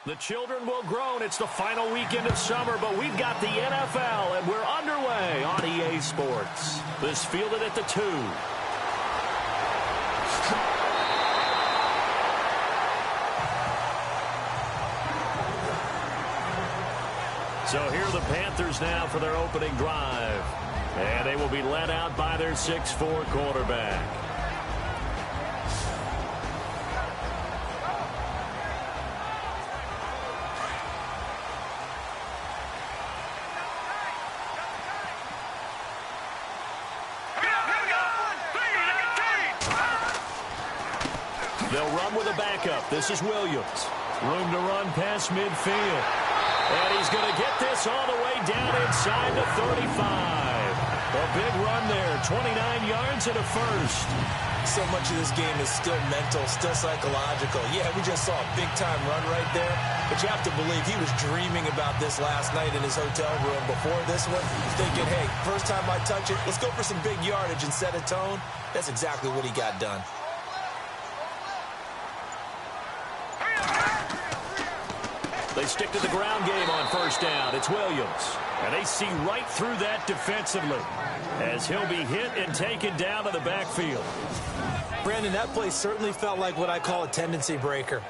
The children will groan. It's the final weekend of summer, but we've got the NFL, and we're underway on EA Sports. This fielded at the 2. So here are the Panthers now for their opening drive. And they will be led out by their 6'4" quarterback. They'll run with a backup. This is Williams. Room to run past midfield. And he's going to get this all the way down inside the 35. A big run there, 29 yards and a first. So much of this game is still mental, still psychological. Yeah, we just saw a big-time run right there. But you have to believe he was dreaming about this last night in his hotel room before this one, thinking, hey, first time I touch it, let's go for some big yardage and set a tone. That's exactly what he got done. They stick to the ground game on first down. It's Williams. And they see right through that defensively as he'll be hit and taken down to the backfield. Brandon, that play certainly felt like what I call a tendency breaker.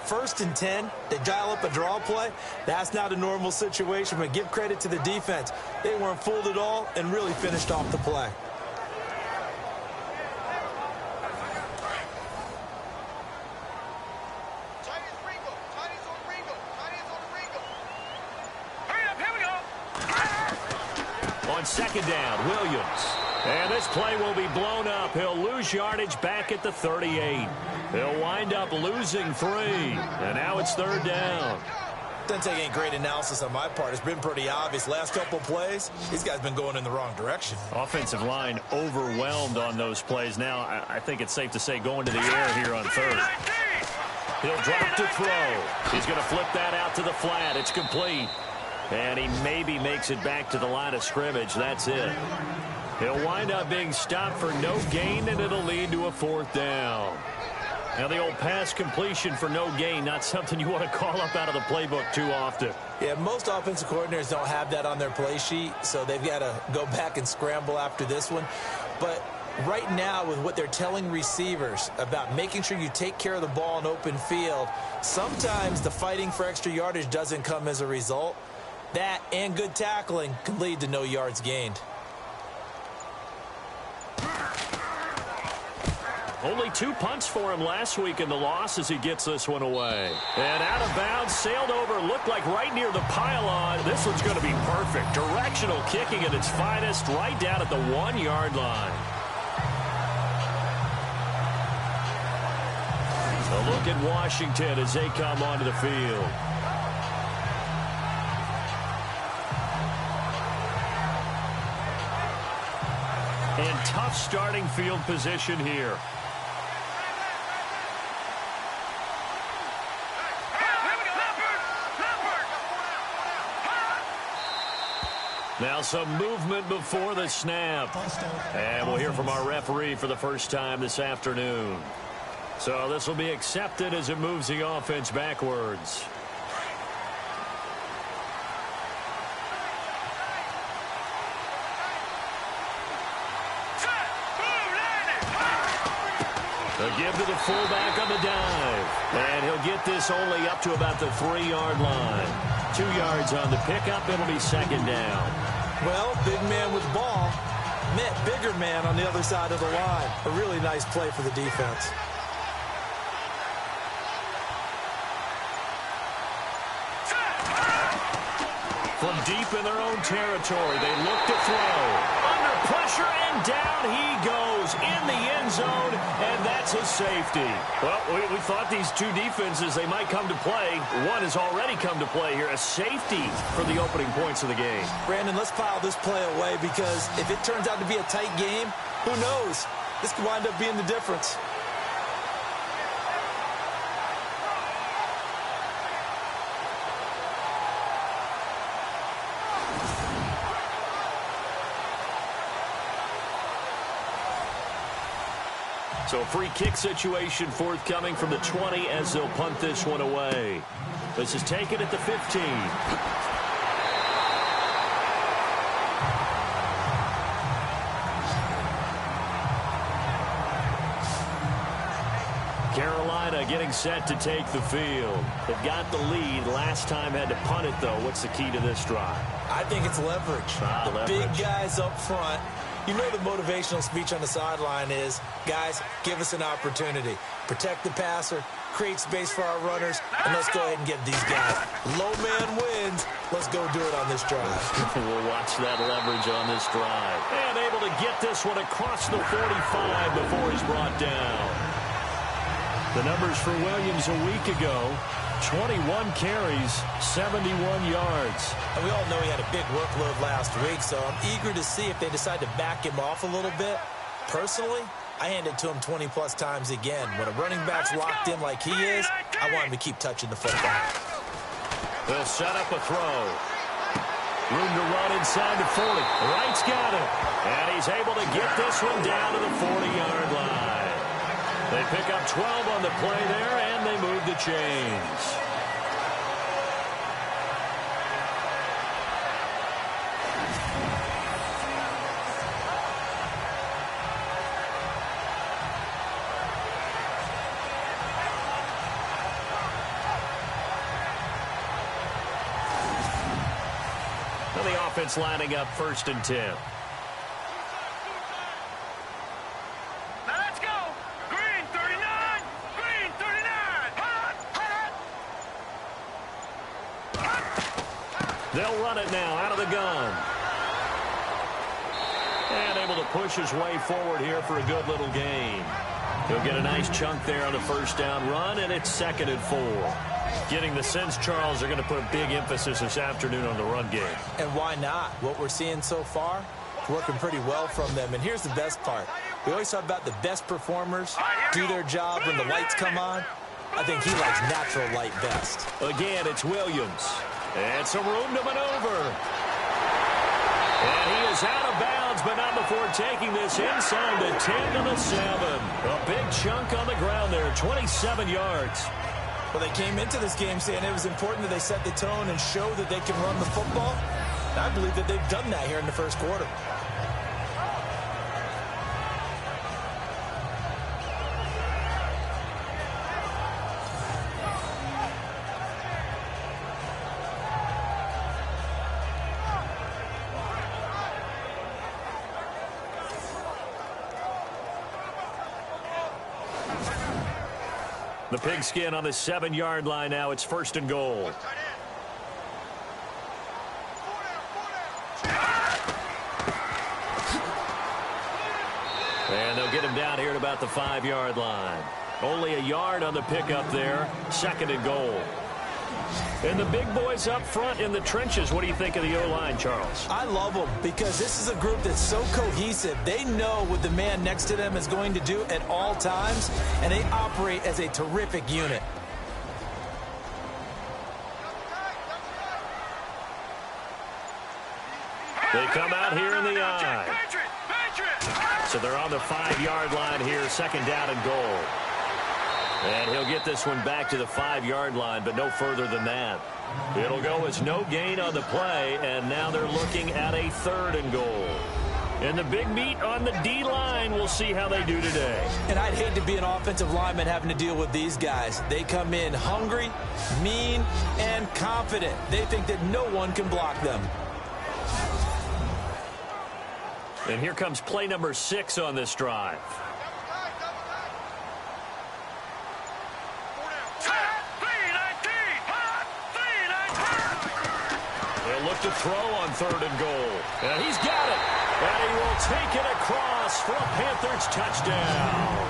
1st and 10, they dial up a draw play. That's not a normal situation, but give credit to the defense. They weren't fooled at all and really finished off the play. On second down, Williams. And this play will be blown up. He'll lose yardage back at the 38. He'll wind up losing 3. And now it's 3rd down. Doesn't take any great analysis on my part. It's been pretty obvious. Last couple plays, these guys been going in the wrong direction. Offensive line overwhelmed on those plays. Now, I think it's safe to say going to the air here on 3rd. He'll drop to throw. He's going to flip that out to the flat. It's complete. And he maybe makes it back to the line of scrimmage. That's it. He'll wind up being stopped for no gain, and it'll lead to a 4th down. Now, the old pass completion for no gain, not something you want to call up out of the playbook too often. Yeah, most offensive coordinators don't have that on their play sheet, so they've got to go back and scramble after this one. But right now, with what they're telling receivers about making sure you take care of the ball in open field, sometimes the fighting for extra yardage doesn't come as a result. That and good tackling can lead to no yards gained. Only 2 punts for him last week in the loss as he gets this one away. And out of bounds, sailed over, looked like right near the pylon. This one's going to be perfect. Directional kicking at its finest, right down at the 1-yard line. A look at Washington as they come onto the field. And tough starting field position here. Now some movement before the snap. And we'll hear from our referee for the first time this afternoon. So this will be accepted as it moves the offense backwards. They'll give to the fullback on the dive. And he'll get this only up to about the 3-yard line. 2 yards on the pickup. It'll be 2nd down. Well, big man with ball met bigger man on the other side of the line. A really nice play for the defense. From deep in their own territory, they look to throw. Under pressure, and down he goes in the end zone, and that's a safety. Well, we thought these two defenses, they might come to play. One has already come to play here, a safety for the opening points of the game. Brandon, let's file this play away because if it turns out to be a tight game, who knows? This could wind up being the difference. So a free kick situation forthcoming from the 20 as they'll punt this one away. This is taken at the 15. Carolina getting set to take the field. They've got the lead. Last time had to punt it, though. What's the key to this drive? I think it's leverage. The big guys up front. You know the motivational speech on the sideline is, guys, give us an opportunity. Protect the passer, create space for our runners, and let's go ahead and get these guys. Low man wins. Let's go do it on this drive. We'll watch that leverage on this drive. And able to get this one across the 45 before he's brought down. The numbers for Williams a week ago, 21 carries, 71 yards. And we all know he had a big workload last week, so I'm eager to see if they decide to back him off a little bit. Personally, I hand it to him 20-plus times again. When a running back's locked in like he is, I want him to keep touching the football. They'll set up a throw. Room to run inside the 40. Wright's got it. And he's able to get this one down to the 40-yard line. They pick up 12 on the play there, and they move the chains. Well, the offense lining up 1st and 10. They'll run it now out of the gun. And able to push his way forward here for a good little gain. He'll get a nice chunk there on the 1st down run, and it's 2nd and 4. Getting the sense, Charles, they're going to put a big emphasis this afternoon on the run game. And why not? What we're seeing so far, working pretty well from them. And here's the best part. We always talk about the best performers do their job when the lights come on. I think he likes natural light best. Again, it's Williams. And some room to maneuver. And he is out of bounds, but not before taking this inside the 10 to the 7. A big chunk on the ground there, 27 yards. Well, they came into this game saying it was important that they set the tone and show that they can run the football. And I believe that they've done that here in the 1st quarter. The pigskin on the 7-yard line now. It's 1st and goal. And they'll get him down here at about the 5-yard line. Only a yard on the pickup there. 2nd and goal. And the big boys up front in the trenches. What do you think of the O-line, Charles? I love them because this is a group that's so cohesive. They know what the man next to them is going to do at all times, and they operate as a terrific unit. They come out here in the eye. So they're on the 5-yard line here, 2nd down and goal. And he'll get this one back to the 5-yard line, but no further than that. It'll go as no gain on the play, and now they're looking at a 3rd and goal. And the big meat on the D-line, we'll see how they do today. And I'd hate to be an offensive lineman having to deal with these guys. They come in hungry, mean, and confident. They think that no one can block them. And here comes play number 6 on this drive. They'll look to throw on 3rd and goal. And he's got it. And he will take it across for a Panthers touchdown.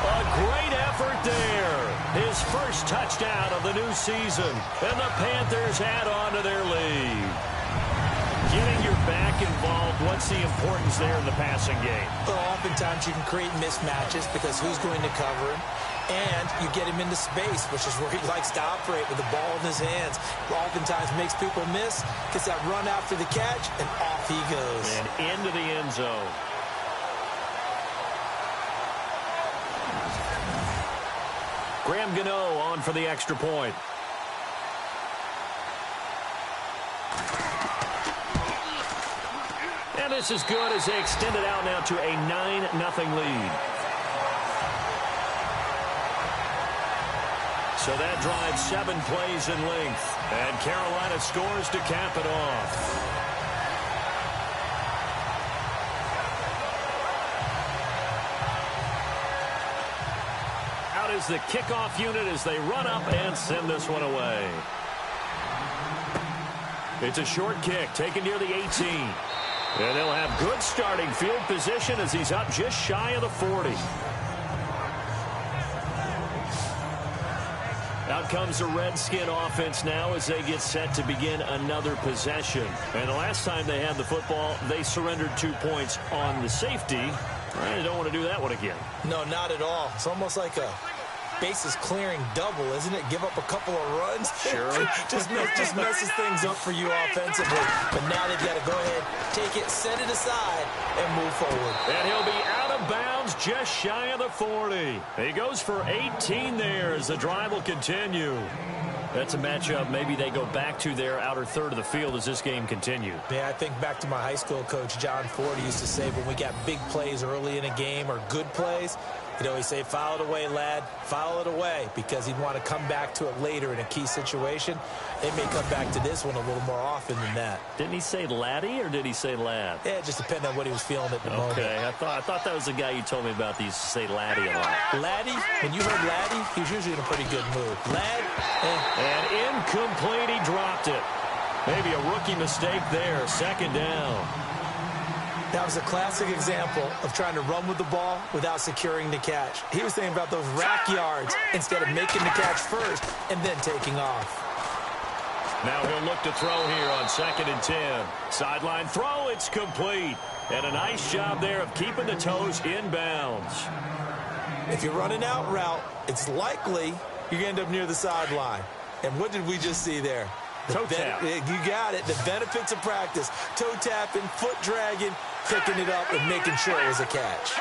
A great effort there. His first touchdown of the new season. And the Panthers add on to their lead. Getting your back involved, what's the importance there in the passing game? Well, oftentimes you can create mismatches because who's going to cover him? And you get him into space, which is where he likes to operate with the ball in his hands. Oftentimes makes people miss, gets that run after the catch, and off he goes. And into the end zone. Graham Gano on for the extra point. this is good as they extend it out now to a 9-0 lead. So that drives 7 plays in length. And Carolina scores to cap it off. Out is the kickoff unit as they run up and send this one away. It's a short kick taken near the 18. And they'll have good starting field position as he's up just shy of the 40. Out comes the Redskin offense now as they get set to begin another possession. And the last time they had the football, they surrendered 2 points on the safety. They don't want to do that one again. No, not at all. It's almost like a bases clearing double, isn't it? Give up a couple of runs. Sure. just messes things up for you offensively. But now they've got to go ahead, take it, set it aside, and move forward. And he'll be out of bounds just shy of the 40. He goes for 18 there as the drive will continue. That's a matchup maybe they go back to their outer third of the field as this game continues. Yeah, I think back to my high school coach, John Ford, used to say when we got big plays early in a game or good plays, he'd always say, foul it away, lad, foul it away, because he'd want to come back to it later in a key situation. They may come back to this one a little more often than that. Didn't he say laddie or did he say lad? Yeah, it just depended on what he was feeling at the moment. Okay, I thought that was the guy you told me about that used to say laddie a lot. Laddie, when you heard laddie, he was usually in a pretty good mood. Lad, And incomplete, he dropped it. Maybe a rookie mistake there, second down. That was a classic example of trying to run with the ball without securing the catch. He was thinking about those rack yards instead of making the catch first and then taking off. Now he'll look to throw here on 2nd and 10. Sideline throw, it's complete. And a nice job there of keeping the toes in bounds. If you're running out route, it's likely you're going to end up near the sideline. And what did we just see there? Toe tap. You got it. The benefits of practice. Toe tapping, foot dragging, picking it up, and making sure it was a catch.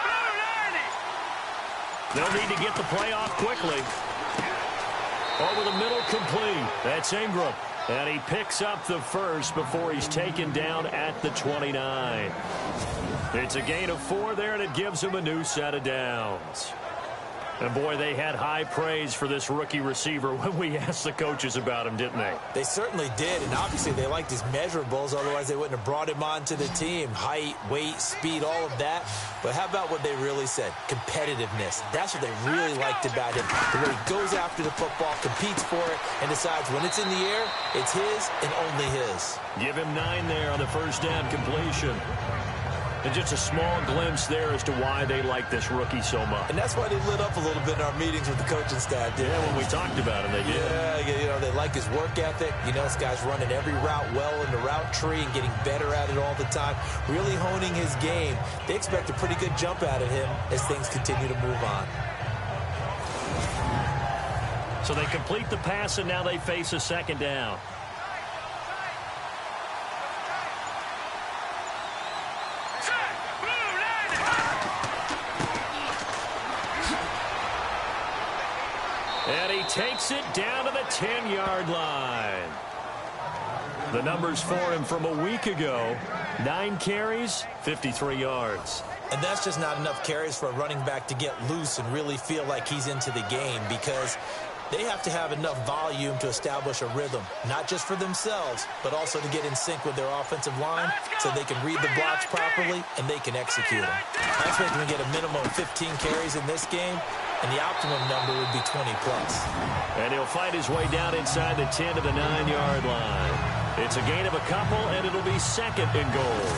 They'll need to get the play off quickly. Over the middle, complete. That's Ingram. And he picks up the first before he's taken down at the 29. It's a gain of 4 there, and it gives him a new set of downs. And, boy, they had high praise for this rookie receiver when we asked the coaches about him, didn't they? They certainly did, and obviously they liked his measurables. Otherwise, they wouldn't have brought him onto the team. Height, weight, speed, all of that. But how about what they really said? Competitiveness. That's what they really liked about him. The way he goes after the football, competes for it, and decides when it's in the air, it's his and only his. Give him 9 there on the first down completion. And just a small glimpse there as to why they like this rookie so much. And that's why they lit up a little bit in our meetings with the coaching staff, didn't they? When we talked about him, they did. Yeah, they like his work ethic. You know, this guy's running every route well in the route tree and getting better at it all the time, really honing his game. They expect a pretty good jump out of him as things continue to move on. So they complete the pass, and now they face a 2nd down. And he takes it down to the 10-yard line. The numbers for him from a week ago, 9 carries, 53 yards. And that's just not enough carries for a running back to get loose and really feel like he's into the game, because they have to have enough volume to establish a rhythm, not just for themselves, but also to get in sync with their offensive line so they can read the blocks properly and they can execute them. I expect them to get a minimum of 15 carries in this game, and the optimum number would be 20+. And he'll fight his way down inside the 10 to the 9-yard line. It's a gain of a couple, and it'll be 2nd and goal.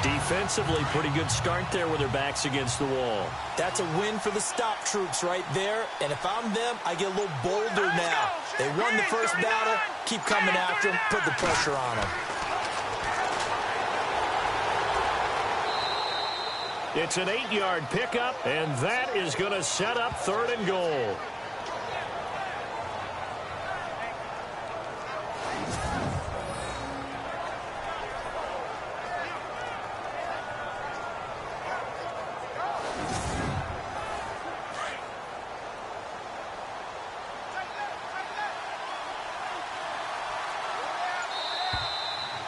Defensively, pretty good start there with their backs against the wall. That's a win for the stop troops right there. And if I'm them, I get a little bolder now. They won the first battle. Keep coming after them. Put the pressure on them. It's an 8-yard pickup, and that is going to set up 3rd and goal.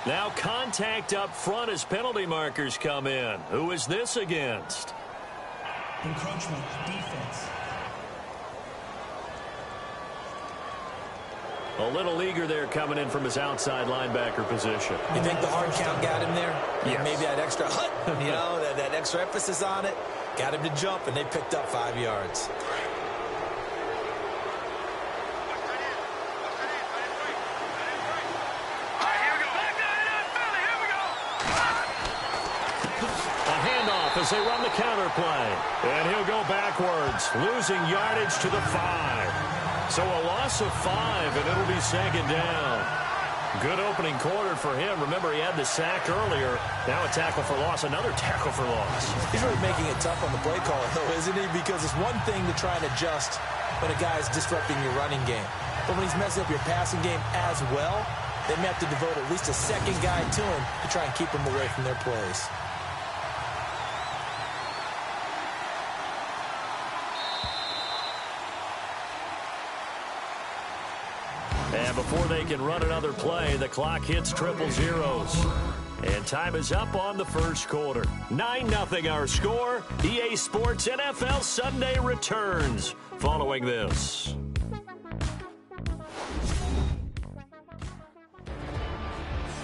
Now contact up front as penalty markers come in. Who is this against? Encroachment defense. A little eager there coming in from his outside linebacker position. You think the hard count got him there? Yes. Maybe that extra that extra emphasis on it got him to jump, and they picked up 5 yards. As they run the counter play. And he'll go backwards, losing yardage to the 5. So a loss of 5, and it'll be second down. Good opening quarter for him. Remember, he had the sack earlier. Now a tackle for loss, another tackle for loss. He's really making it tough on the play caller, though, isn't he? Because it's one thing to try and adjust when a guy is disrupting your running game. But when he's messing up your passing game as well, they may have to devote at least a second guy to him to try and keep him away from their plays. And before they can run another play, the clock hits triple zeros. And time is up on the first quarter. 9-0 our score. EA Sports NFL Sunday returns following this.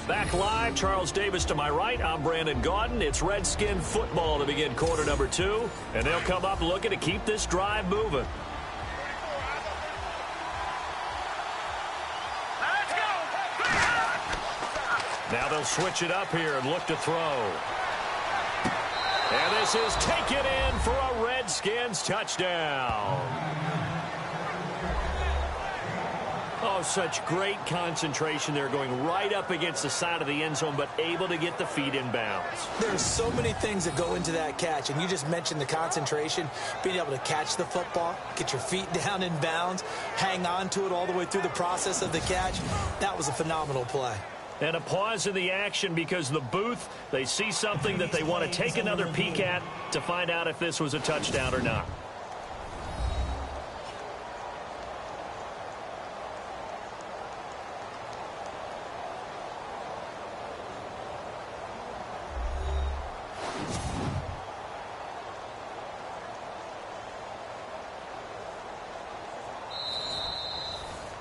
Back live, Charles Davis to my right. I'm Brandon Gaudin. It's Redskin football to begin quarter number 2. And they'll come up looking to keep this drive moving. Now they'll switch it up here and look to throw. And this is taken in for a Redskins touchdown. Oh, such great concentration there, going right up against the side of the end zone, but able to get the feet in bounds. There's so many things that go into that catch, and you just mentioned the concentration, being able to catch the football, get your feet down in bounds, hang on to it all the way through the process of the catch. That was a phenomenal play. And a pause in the action because the booth, they see something that they want to take another peek at to find out if this was a touchdown or not.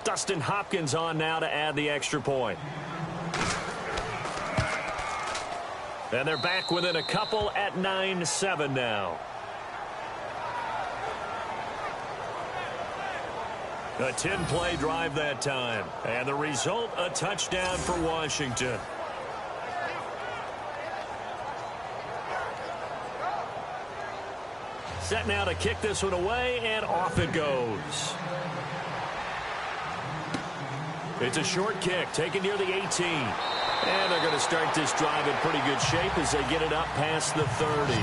Dustin Hopkins on now to add the extra point. And they're back within a couple at 9-7 now. A 10-play drive that time. And the result, a touchdown for Washington. Set now to kick this one away, and off it goes. It's a short kick, taken near the 18. And they're going to start this drive in pretty good shape as they get it up past the 30.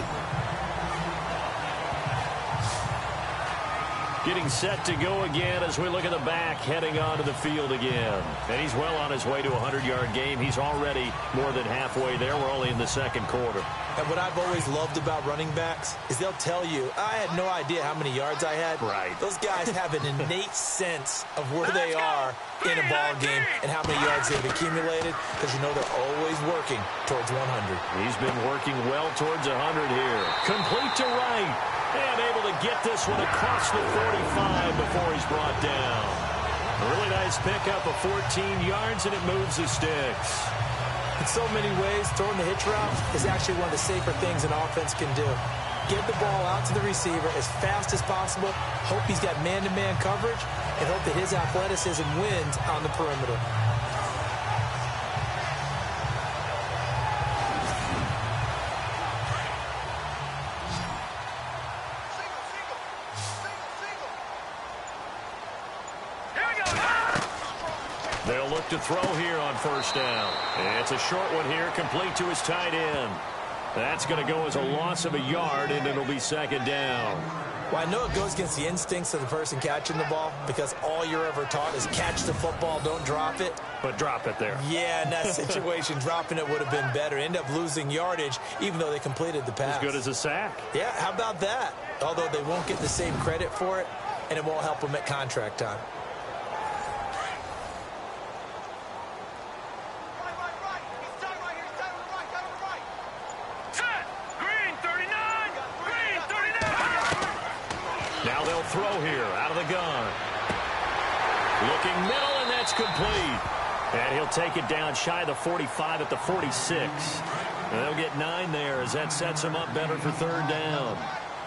Getting set to go again as we look at the back heading onto the field again. And he's well on his way to a 100-yard game. He's already more than halfway there. We're only in the second quarter. And what I've always loved about running backs is they'll tell you, I had no idea how many yards I had. Right. Those guys have an innate sense of where they are in a ball game and how many yards they've accumulated, because you know they're always working towards 100. He's been working well towards 100 here. Complete to right. And able to get this one across the 45 before he's brought down. A really nice pickup of 14 yards, and it moves the sticks. In so many ways, throwing the hitch route is actually one of the safer things an offense can do. Get the ball out to the receiver as fast as possible, hope he's got man-to-man coverage, and hope that his athleticism wins on the perimeter. They'll look to throw here on first down. It's a short one here, complete to his tight end. That's going to go as a loss of a yard, and it'll be second down. Well, I know it goes against the instincts of the person catching the ball, because all you're ever taught is catch the football, don't drop it. But drop it there. Yeah, in that situation, dropping it would have been better. End up losing yardage, even though they completed the pass. As good as a sack. Yeah, how about that? Although they won't get the same credit for it, and it won't help them at contract time. Now they'll throw here out of the gun. Looking middle, and that's complete. And he'll take it down shy of the 45 at the 46. And they'll get 9 there as that sets him up better for third down.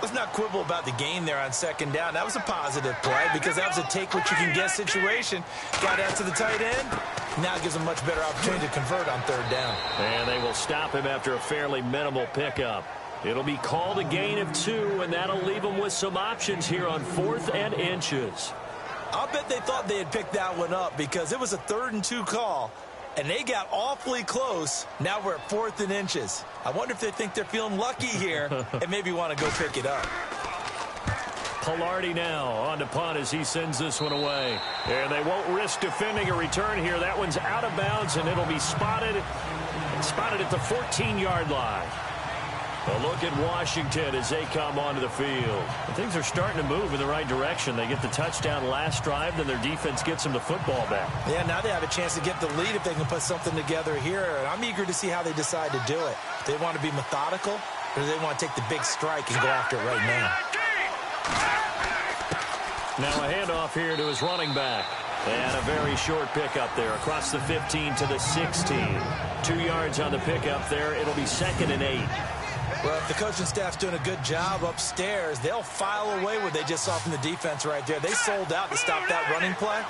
Let's not quibble about the gain there on second down. That was a positive play because that was a take-what-you-can-get situation. Got out to the tight end. Now it gives him a much better opportunity to convert on third down. And they will stop him after a fairly minimal pickup. It'll be called a gain of 2, and that'll leave them with some options here on 4th and inches. I'll bet they thought they had picked that one up because it was a 3rd and 2 call, and they got awfully close. Now we're at 4th and inches. I wonder if they think they're feeling lucky here and maybe want to go pick it up. Pilardi now on to punt as he sends this one away. And they won't risk defending a return here. That one's out of bounds, and it'll be spotted at the 14-yard line. A look at Washington as they come onto the field. And things are starting to move in the right direction. They get the touchdown last drive, then their defense gets them the football back. Yeah, now they have a chance to get the lead if they can put something together here. And I'm eager to see how they decide to do it. Do they want to be methodical, or do they want to take the big strike and go after it right now? Now a handoff here to his running back. And a very short pickup there across the 15 to the 16. 2 yards on the pickup there. It'll be 2nd and 8. Well, if the coaching staff's doing a good job upstairs, they'll file away what they just saw from the defense right there. They sold out to stop that running play.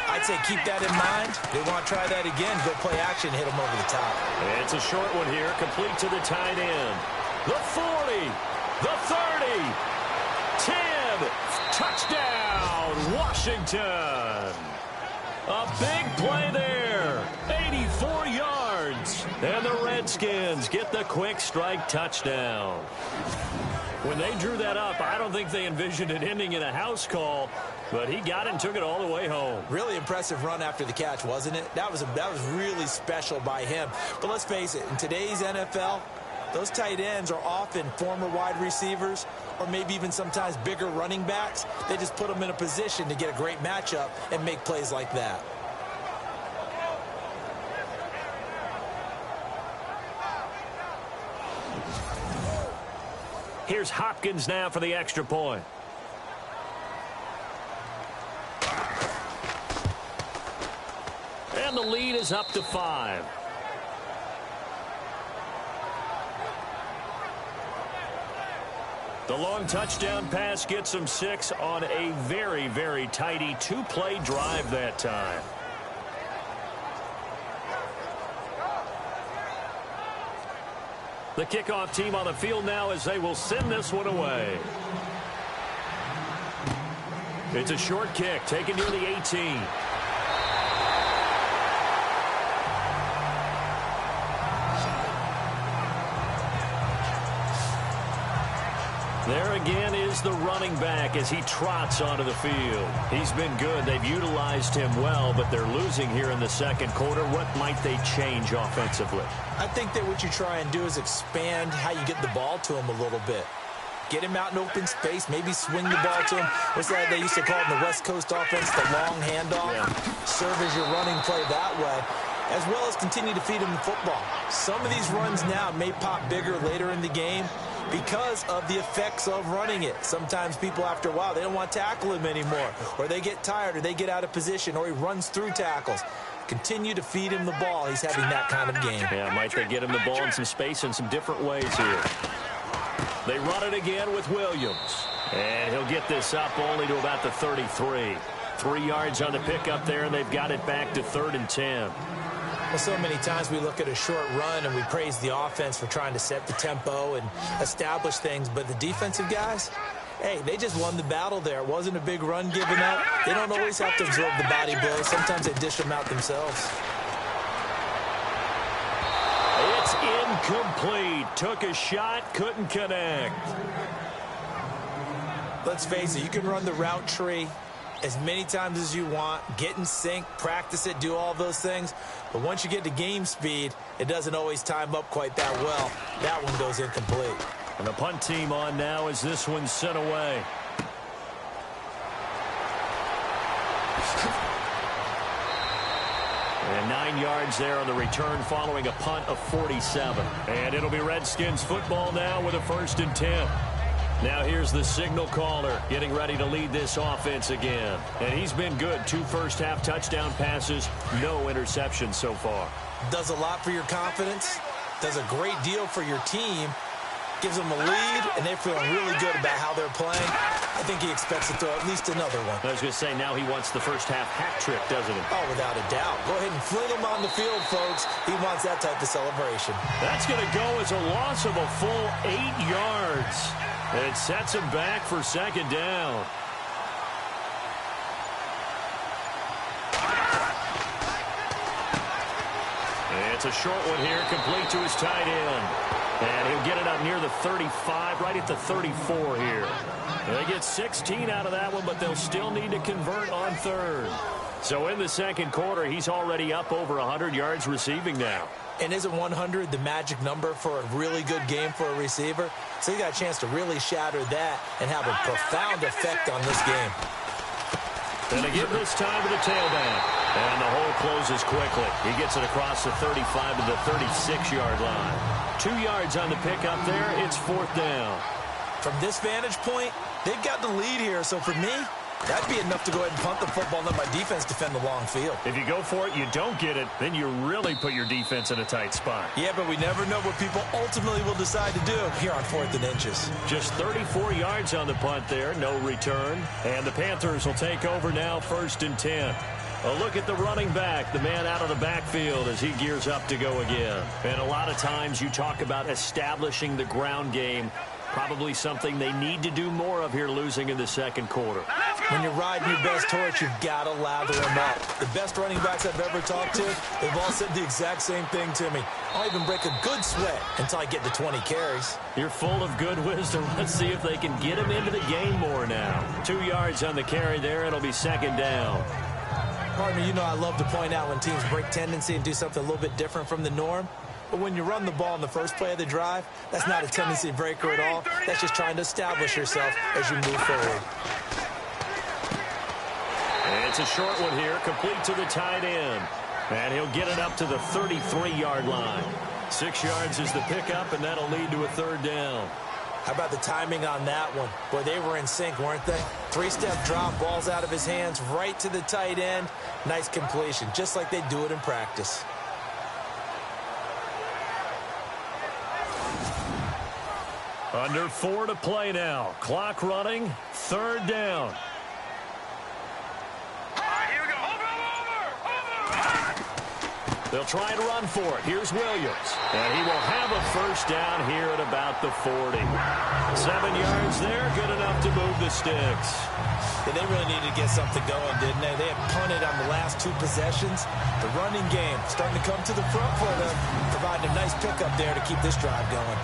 I'd say keep that in mind. They want to try that again, go play action, hit them over the top. And it's a short one here, complete to the tight end. The 40, the 30, 10, touchdown, Washington. A big play there, 84 yards. And the Redskins get the quick strike touchdown. When they drew that up, I don't think they envisioned it ending in a house call, but he got it and took it all the way home. Really impressive run after the catch, wasn't it? That was really special by him. But let's face it, in today's NFL, those tight ends are often former wide receivers or maybe even sometimes bigger running backs. They just put them in a position to get a great matchup and make plays like that. Here's Hopkins now for the extra point. And the lead is up to 5. The long touchdown pass gets them 6 on a very, very tidy 2-play drive that time. The kickoff team on the field now as they will send this one away. It's a short kick taken near the 18. There again is the running back as he trots onto the field. He's been good. They've utilized him well, but they're losing here in the second quarter. What might they change offensively? I think that what you try and do is expand how you get the ball to him a little bit. Get him out in open space, maybe swing the ball to him. What's that they used to call it in the West Coast offense, the long handoff? Yeah. Serve as your running play that way, as well as continue to feed him the football. Some of these runs now may pop bigger later in the game because of the effects of running it. Sometimes people, after a while, they don't want to tackle him anymore, or they get tired, or they get out of position, or he runs through tackles. Continue to feed him the ball. He's having that kind of game. Yeah, might they get him the ball in some space in some different ways here. They run it again with Williams. And he'll get this up only to about the 33. 3 yards on the pickup there, and they've got it back to 3rd and 10. Well, so many times we look at a short run and we praise the offense for trying to set the tempo and establish things, but the defensive guys, hey, they just won the battle there. It wasn't a big run given up. They don't always have to absorb the body blows. Sometimes they dish them out themselves. It's incomplete. Took a shot, couldn't connect. Let's face it, you can run the route tree as many times as you want, get in sync, practice it, do all those things. But once you get to game speed, it doesn't always time up quite that well. That one goes incomplete. And the punt team on now as this one's sent away. And 9 yards there on the return following a punt of 47. And it'll be Redskins football now with a 1st and 10. Now here's the signal caller getting ready to lead this offense again. And he's been good. 2 first-half touchdown passes, no interceptions so far. Does a lot for your confidence, does a great deal for your team, gives them a lead, and they're feeling really good about how they're playing. I think he expects to throw at least another one. I was going to say, now he wants the first-half hat trick, doesn't he? Oh, without a doubt. Go ahead and fling him on the field, folks. He wants that type of celebration. That's going to go as a loss of a full 8 yards. It sets him back for second down. It's a short one here, complete to his tight end. And he'll get it up near the 35, right at the 34 here. They get 16 out of that one, but they'll still need to convert on third. So in the second quarter, he's already up over 100 yards receiving now. And isn't 100 the magic number for a really good game for a receiver? So he got a chance to really shatter that and have a profound effect on this game. And they give this time to the tailback. And the hole closes quickly. He gets it across the 35 to the 36-yard line. 2 yards on the pickup there. It's 4th down. From this vantage point, they've got the lead here. So for me, that'd be enough to go ahead and punt the football and let my defense defend the long field. If you go for it, you don't get it, then you really put your defense in a tight spot. Yeah, but we never know what people ultimately will decide to do here on 4th and inches. Just 34 yards on the punt there, no return. And the Panthers will take over now, 1st and 10. A look at the running back, the man out of the backfield as he gears up to go again. And a lot of times you talk about establishing the ground game. Probably something they need to do more of here, losing in the second quarter. When you're riding your best horse, you've got to lather them up. The best running backs I've ever talked to, they've all said the exact same thing to me. I'll even break a good sweat until I get to 20 carries. You're full of good wisdom. Let's see if they can get him into the game more now. 2 yards on the carry there. It'll be second down. Partner, you know I love to point out when teams break tendency and do something a little bit different from the norm. But when you run the ball in the first play of the drive, that's not a tendency breaker at all. That's just trying to establish yourself as you move forward. And it's a short one here, complete to the tight end. And he'll get it up to the 33-yard line. 6 yards is the pickup, and that'll lead to a 3rd down. How about the timing on that one? Boy, they were in sync, weren't they? 3-step drop, balls out of his hands, right to the tight end. Nice completion, just like they do it in practice. Under 4 to play now. Clock running. 3rd down. Here we go. Over. They'll try and run for it. Here's Williams. And he will have a 1st down here at about the 40. 7 yards there. Good enough to move the sticks. Yeah, they really needed to get something going, didn't they? They had punted on the last 2 possessions. The running game starting to come to the front for them, providing a nice pickup there to keep this drive going.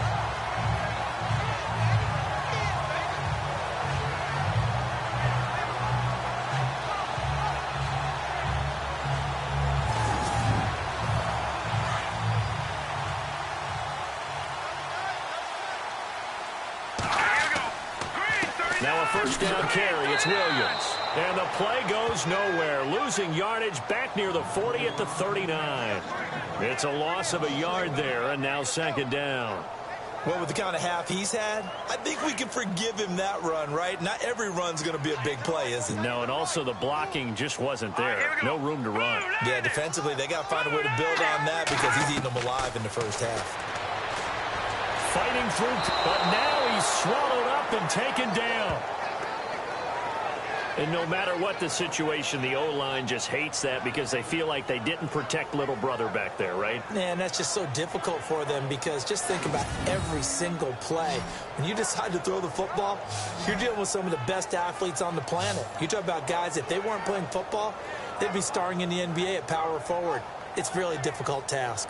Now a 1st down carry. It's Williams. And the play goes nowhere. Losing yardage back near the 40 at the 39. It's a loss of a yard there, and now 2nd down. Well, with the kind of half he's had, I think we can forgive him that run, right? Not every run's going to be a big play, is it? No, and also the blocking just wasn't there. No room to run. Yeah, defensively, they got to find a way to build on that because he's eating them alive in the first half. Fighting through, but now he's swallowed up and taken down. And no matter what the situation, the O-line just hates that because they feel like they didn't protect little brother back there, right? Man, that's just so difficult for them because just think about every single play. When you decide to throw the football, you're dealing with some of the best athletes on the planet. You talk about guys, if they weren't playing football, they'd be starring in the NBA at power forward. It's a really difficult task.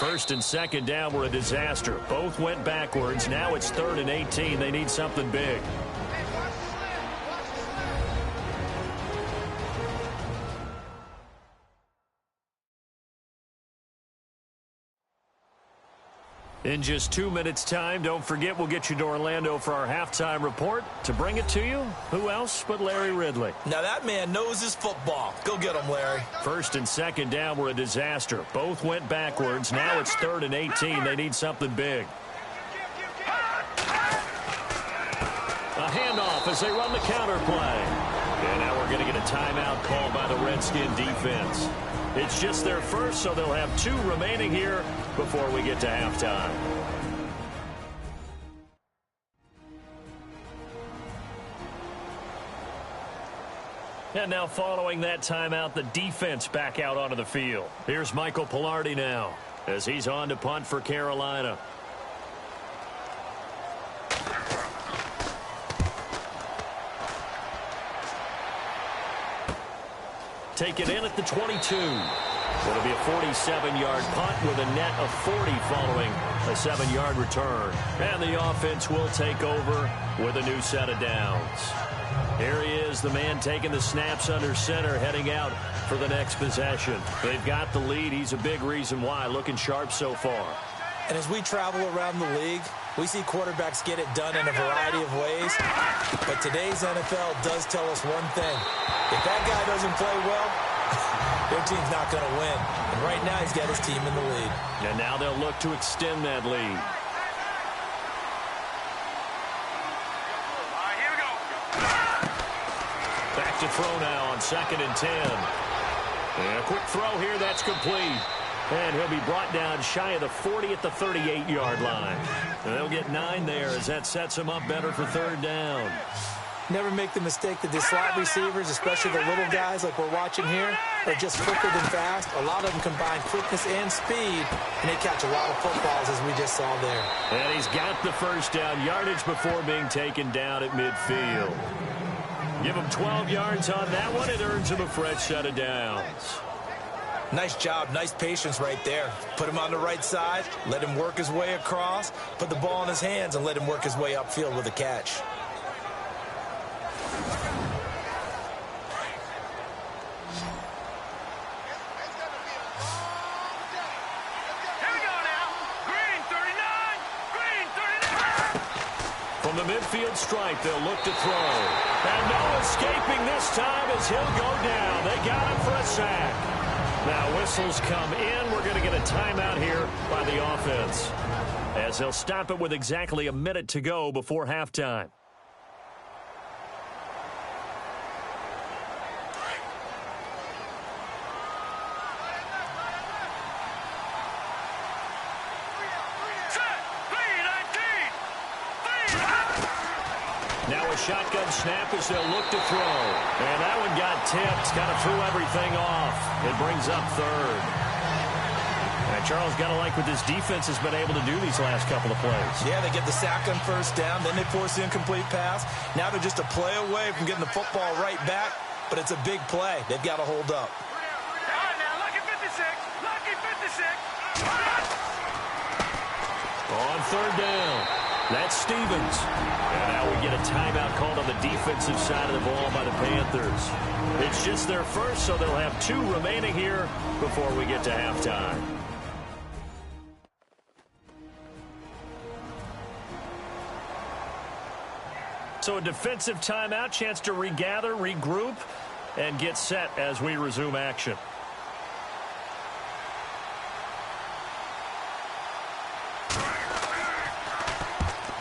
1st and 2nd down were a disaster. Both went backwards. Now it's 3rd and 18. They need something big. In just 2 minutes' time, don't forget we'll get you to Orlando for our halftime report. To bring it to you, who else but Larry Ridley? Now that man knows his football. Go get him, Larry. First and second down were a disaster. Both went backwards. Now it's 3rd and 18. They need something big. A handoff as they run the counter play. And now we're going to get a timeout called by the Redskin defense. It's just their first, so they'll have 2 remaining here before we get to halftime. And now following that timeout, the defense back out onto the field. Here's Michael Pilardi now as he's on to punt for Carolina. Take it in at the 22. It'll be a 47-yard punt with a net of 40 following a 7-yard return. And the offense will take over with a new set of downs. Here he is, the man taking the snaps under center, heading out for the next possession. They've got the lead. He's a big reason why. Looking sharp so far. And as we travel around the league, we see quarterbacks get it done in a variety of ways. But today's NFL does tell us one thing. If that guy doesn't play well, their team's not going to win. And right now, he's got his team in the lead. And now they'll look to extend that lead. Here we go. Back to throw now on 2nd and 10. And a quick throw here, that's complete. And he'll be brought down shy of the 40 at the 38-yard line. And they'll get 9 there as that sets him up better for 3rd down. Never make the mistake that the slot receivers, especially the little guys like we're watching here, are just quicker than fast. A lot of them combine quickness and speed, and they catch a lot of footballs, as we just saw there. And he's got the first down yardage before being taken down at midfield. Give him 12 yards on that one. It earns him a fresh set of downs. Nice job, nice patience right there. Put him on the right side, let him work his way across, put the ball in his hands, and let him work his way upfield with a catch. From the midfield stripe, they'll look to throw. And no escaping this time as he'll go down. They got him for a sack. Now whistles come in. We're going to get a timeout here by the offense, as they'll stop it with exactly a minute to go before halftime. Now a shotgun snap as they'll look to throw. And that one got tipped. Kind of threw everything off. It brings up 3rd. And Charles, got to like what this defense has been able to do these last couple of plays. Yeah, they get the sack on 1st down. Then they force the incomplete pass. Now they're just a play away from getting the football right back. But it's a big play. They've got to hold up. All right, now, lucky 56. Lucky 56. On 3rd down. That's Stevens. And now we get a timeout called on the defensive side of the ball by the Panthers. It's just their first, so they'll have 2 remaining here before we get to halftime. So a defensive timeout, chance to regather, regroup, and get set as we resume action.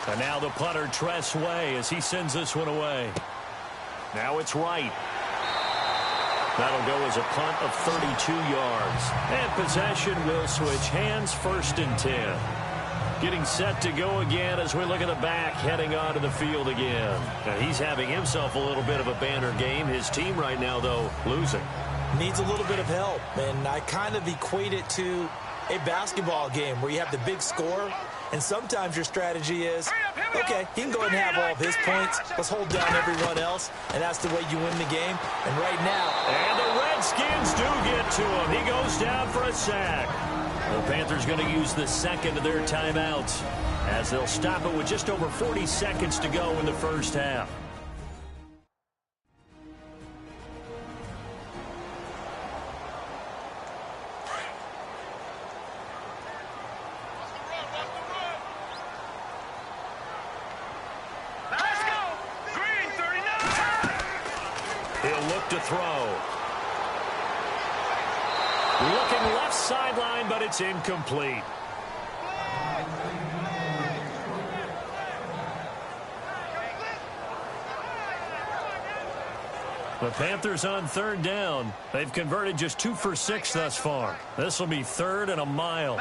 And now the punter, Tress Way, as he sends this one away. Now it's Wright. That'll go as a punt of 32 yards. And possession will switch hands, 1st and 10. Getting set to go again as we look at the back, heading onto the field again. And he's having himself a little bit of a banner game. His team right now, though, losing. Needs a little bit of help, and I kind of equate it to a basketball game where you have the big score, and sometimes your strategy is, okay, he can go ahead and have all of his points. Let's hold down everyone else, and that's the way you win the game. And right now... And the Redskins do get to him. He goes down for a sack. The Panthers going to use the 2nd of their timeouts as they'll stop it with just over 40 seconds to go in the first half. throw. Looking left sideline, but it's incomplete. The Panthers on third down. They've converted just 2 for 6 thus far. This will be third and a mile.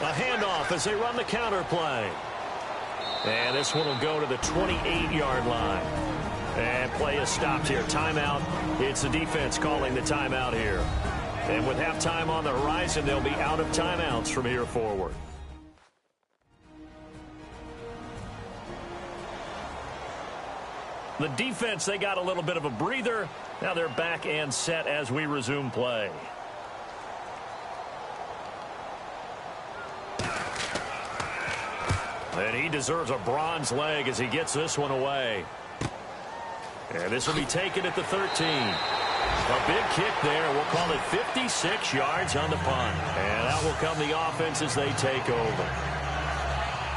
A handoff as they run the counter play. And this one will go to the 28-yard line. And play is stopped here. Timeout. It's the defense calling the timeout here. And with halftime on the horizon, they'll be out of timeouts from here forward. The defense, they got a little bit of a breather. Now they're back and set as we resume play. And he deserves a bronze leg as he gets this one away. And this will be taken at the 13. A big kick there. We'll call it 56 yards on the punt. And out will come the offense as they take over.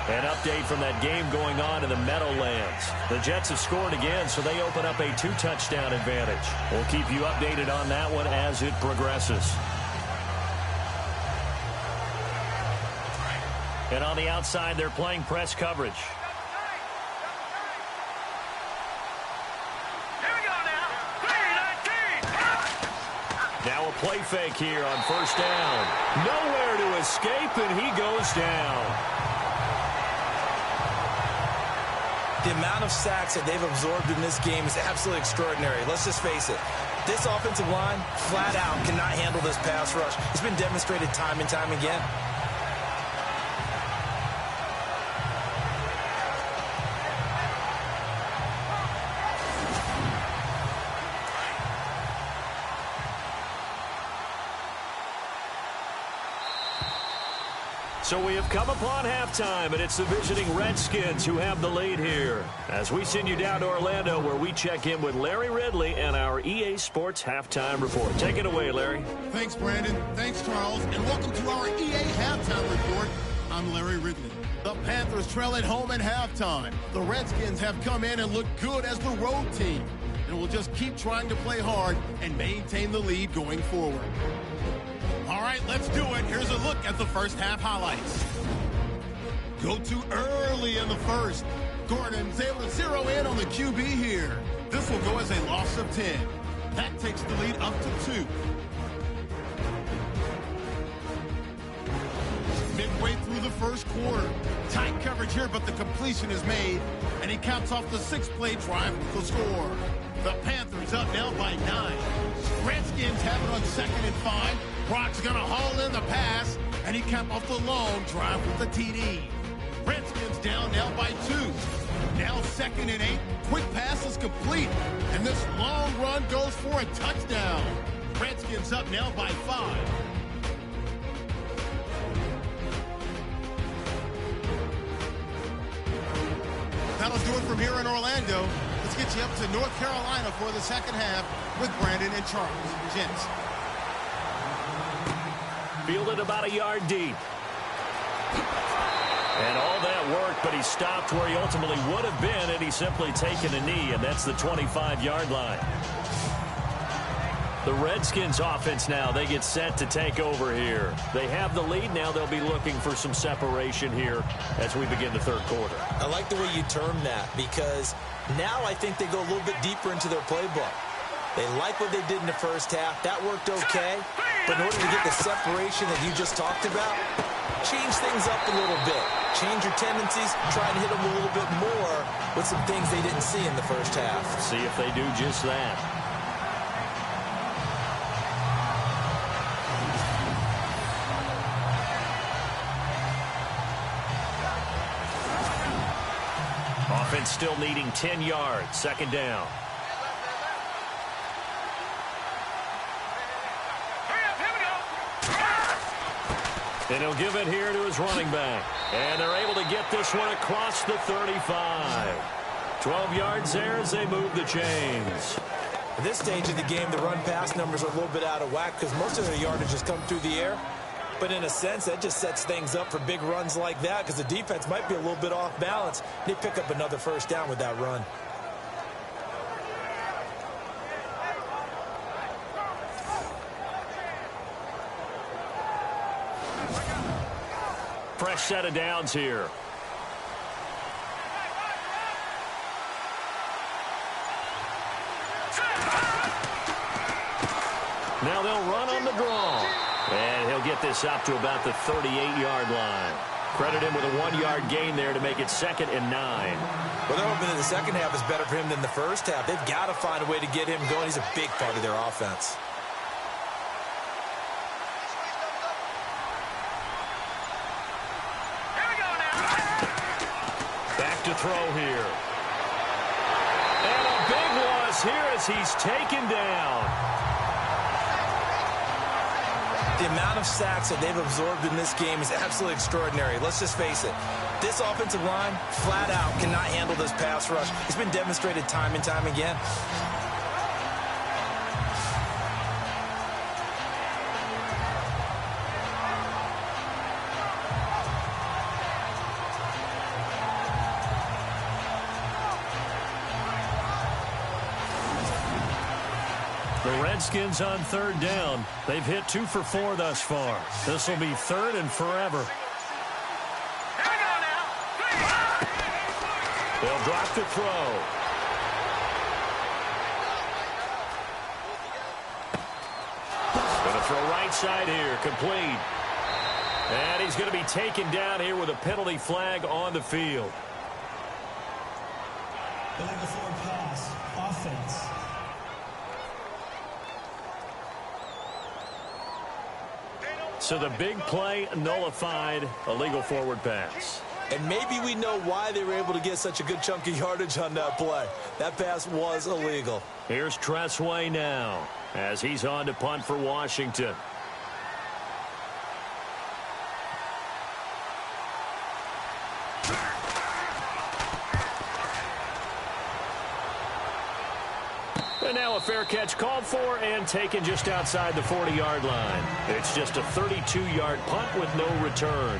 An update from that game going on in the Meadowlands. The Jets have scored again, so they open up a 2-touchdown advantage. We'll keep you updated on that one as it progresses. And on the outside, they're playing press coverage. Here we go now. 3-19. Now a play fake here on first down. Nowhere to escape, and he goes down. The amount of sacks that they've absorbed in this game is absolutely extraordinary. Let's just face it. This offensive line, flat out, cannot handle this pass rush. It's been demonstrated time and time again. So we have come upon halftime, and it's the visiting Redskins who have the lead here. As we send you down to Orlando, where we check in with Larry Ridley and our EA Sports Halftime Report. Take it away, Larry. Thanks, Brandon. Thanks, Charles. And welcome to our EA Halftime Report. I'm Larry Ridley. The Panthers trail at home at halftime. The Redskins have come in and looked good as the road team. And will just keep trying to play hard and maintain the lead going forward. All right, let's do it. Here's a look at the first half highlights. Go too early in the first. Gordon's able to zero in on the QB here. This will go as a loss of 10. That takes the lead up to 2. Midway through the first quarter. Tight coverage here, but the completion is made. And he caps off the 6-play drive with the score. The Panthers up now by 9. Redskins have it on 2nd and 5. Brock's going to haul in the pass, and he capped off the long drive with the TD. Redskins down now by 2. Now 2nd and 8. Quick pass is complete, and this long run goes for a touchdown. Redskins up now by 5. That'll do it from here in Orlando. Let's get you up to North Carolina for the second half with Brandon and Charles. Gents. Fielded about a yard deep. And all that work, but he stopped where he ultimately would have been, and he's simply taken a knee, and that's the 25-yard line. The Redskins offense now, they get set to take over here. They have the lead now. They'll be looking for some separation here as we begin the third quarter. I like the way you termed that, because now I think they go a little bit deeper into their playbook. They like what they did in the first half. That worked okay. But in order to get the separation that you just talked about, change things up a little bit. Change your tendencies. Try and hit them a little bit more with some things they didn't see in the first half. See if they do just that. Offense still needing 10 yards. 2nd down. And he'll give it here to his running back. And they're able to get this one across the 35. 12 yards there as they move the chains. At this stage of the game, the run-pass numbers are a little bit out of whack because most of their yardage has come through the air. But in a sense, that just sets things up for big runs like that because the defense might be a little bit off balance. They pick up another first down with that run. Fresh set of downs here. Now they'll run on the draw. And he'll get this up to about the 38-yard line. Credit him with a 1-yard gain there to make it 2nd and 9. Well, they're hoping that the second half is better for him than the first half. They've got to find a way to get him going. He's a big part of their offense. Back to throw here. And a big loss here as he's taken down. The amount of sacks that they've absorbed in this game is absolutely extraordinary. Let's just face it. This offensive line, flat out, cannot handle this pass rush. It's been demonstrated time and time again. The Redskins on 3rd down. They've hit 2 for 4 thus far. This will be 3rd and forever. Here we go now. They'll drop to throw. Going to throw right side here. Complete. And he's going to be taken down here with a penalty flag on the field. Going forward pass. Offense. So the big play nullified, a legal forward pass. And maybe we know why they were able to get such a good chunk of yardage on that play. That pass was illegal. Here's Tressway now as he's on to punt for Washington. And now a fair catch called for and taken just outside the 40-yard line. It's just a 32-yard punt with no return.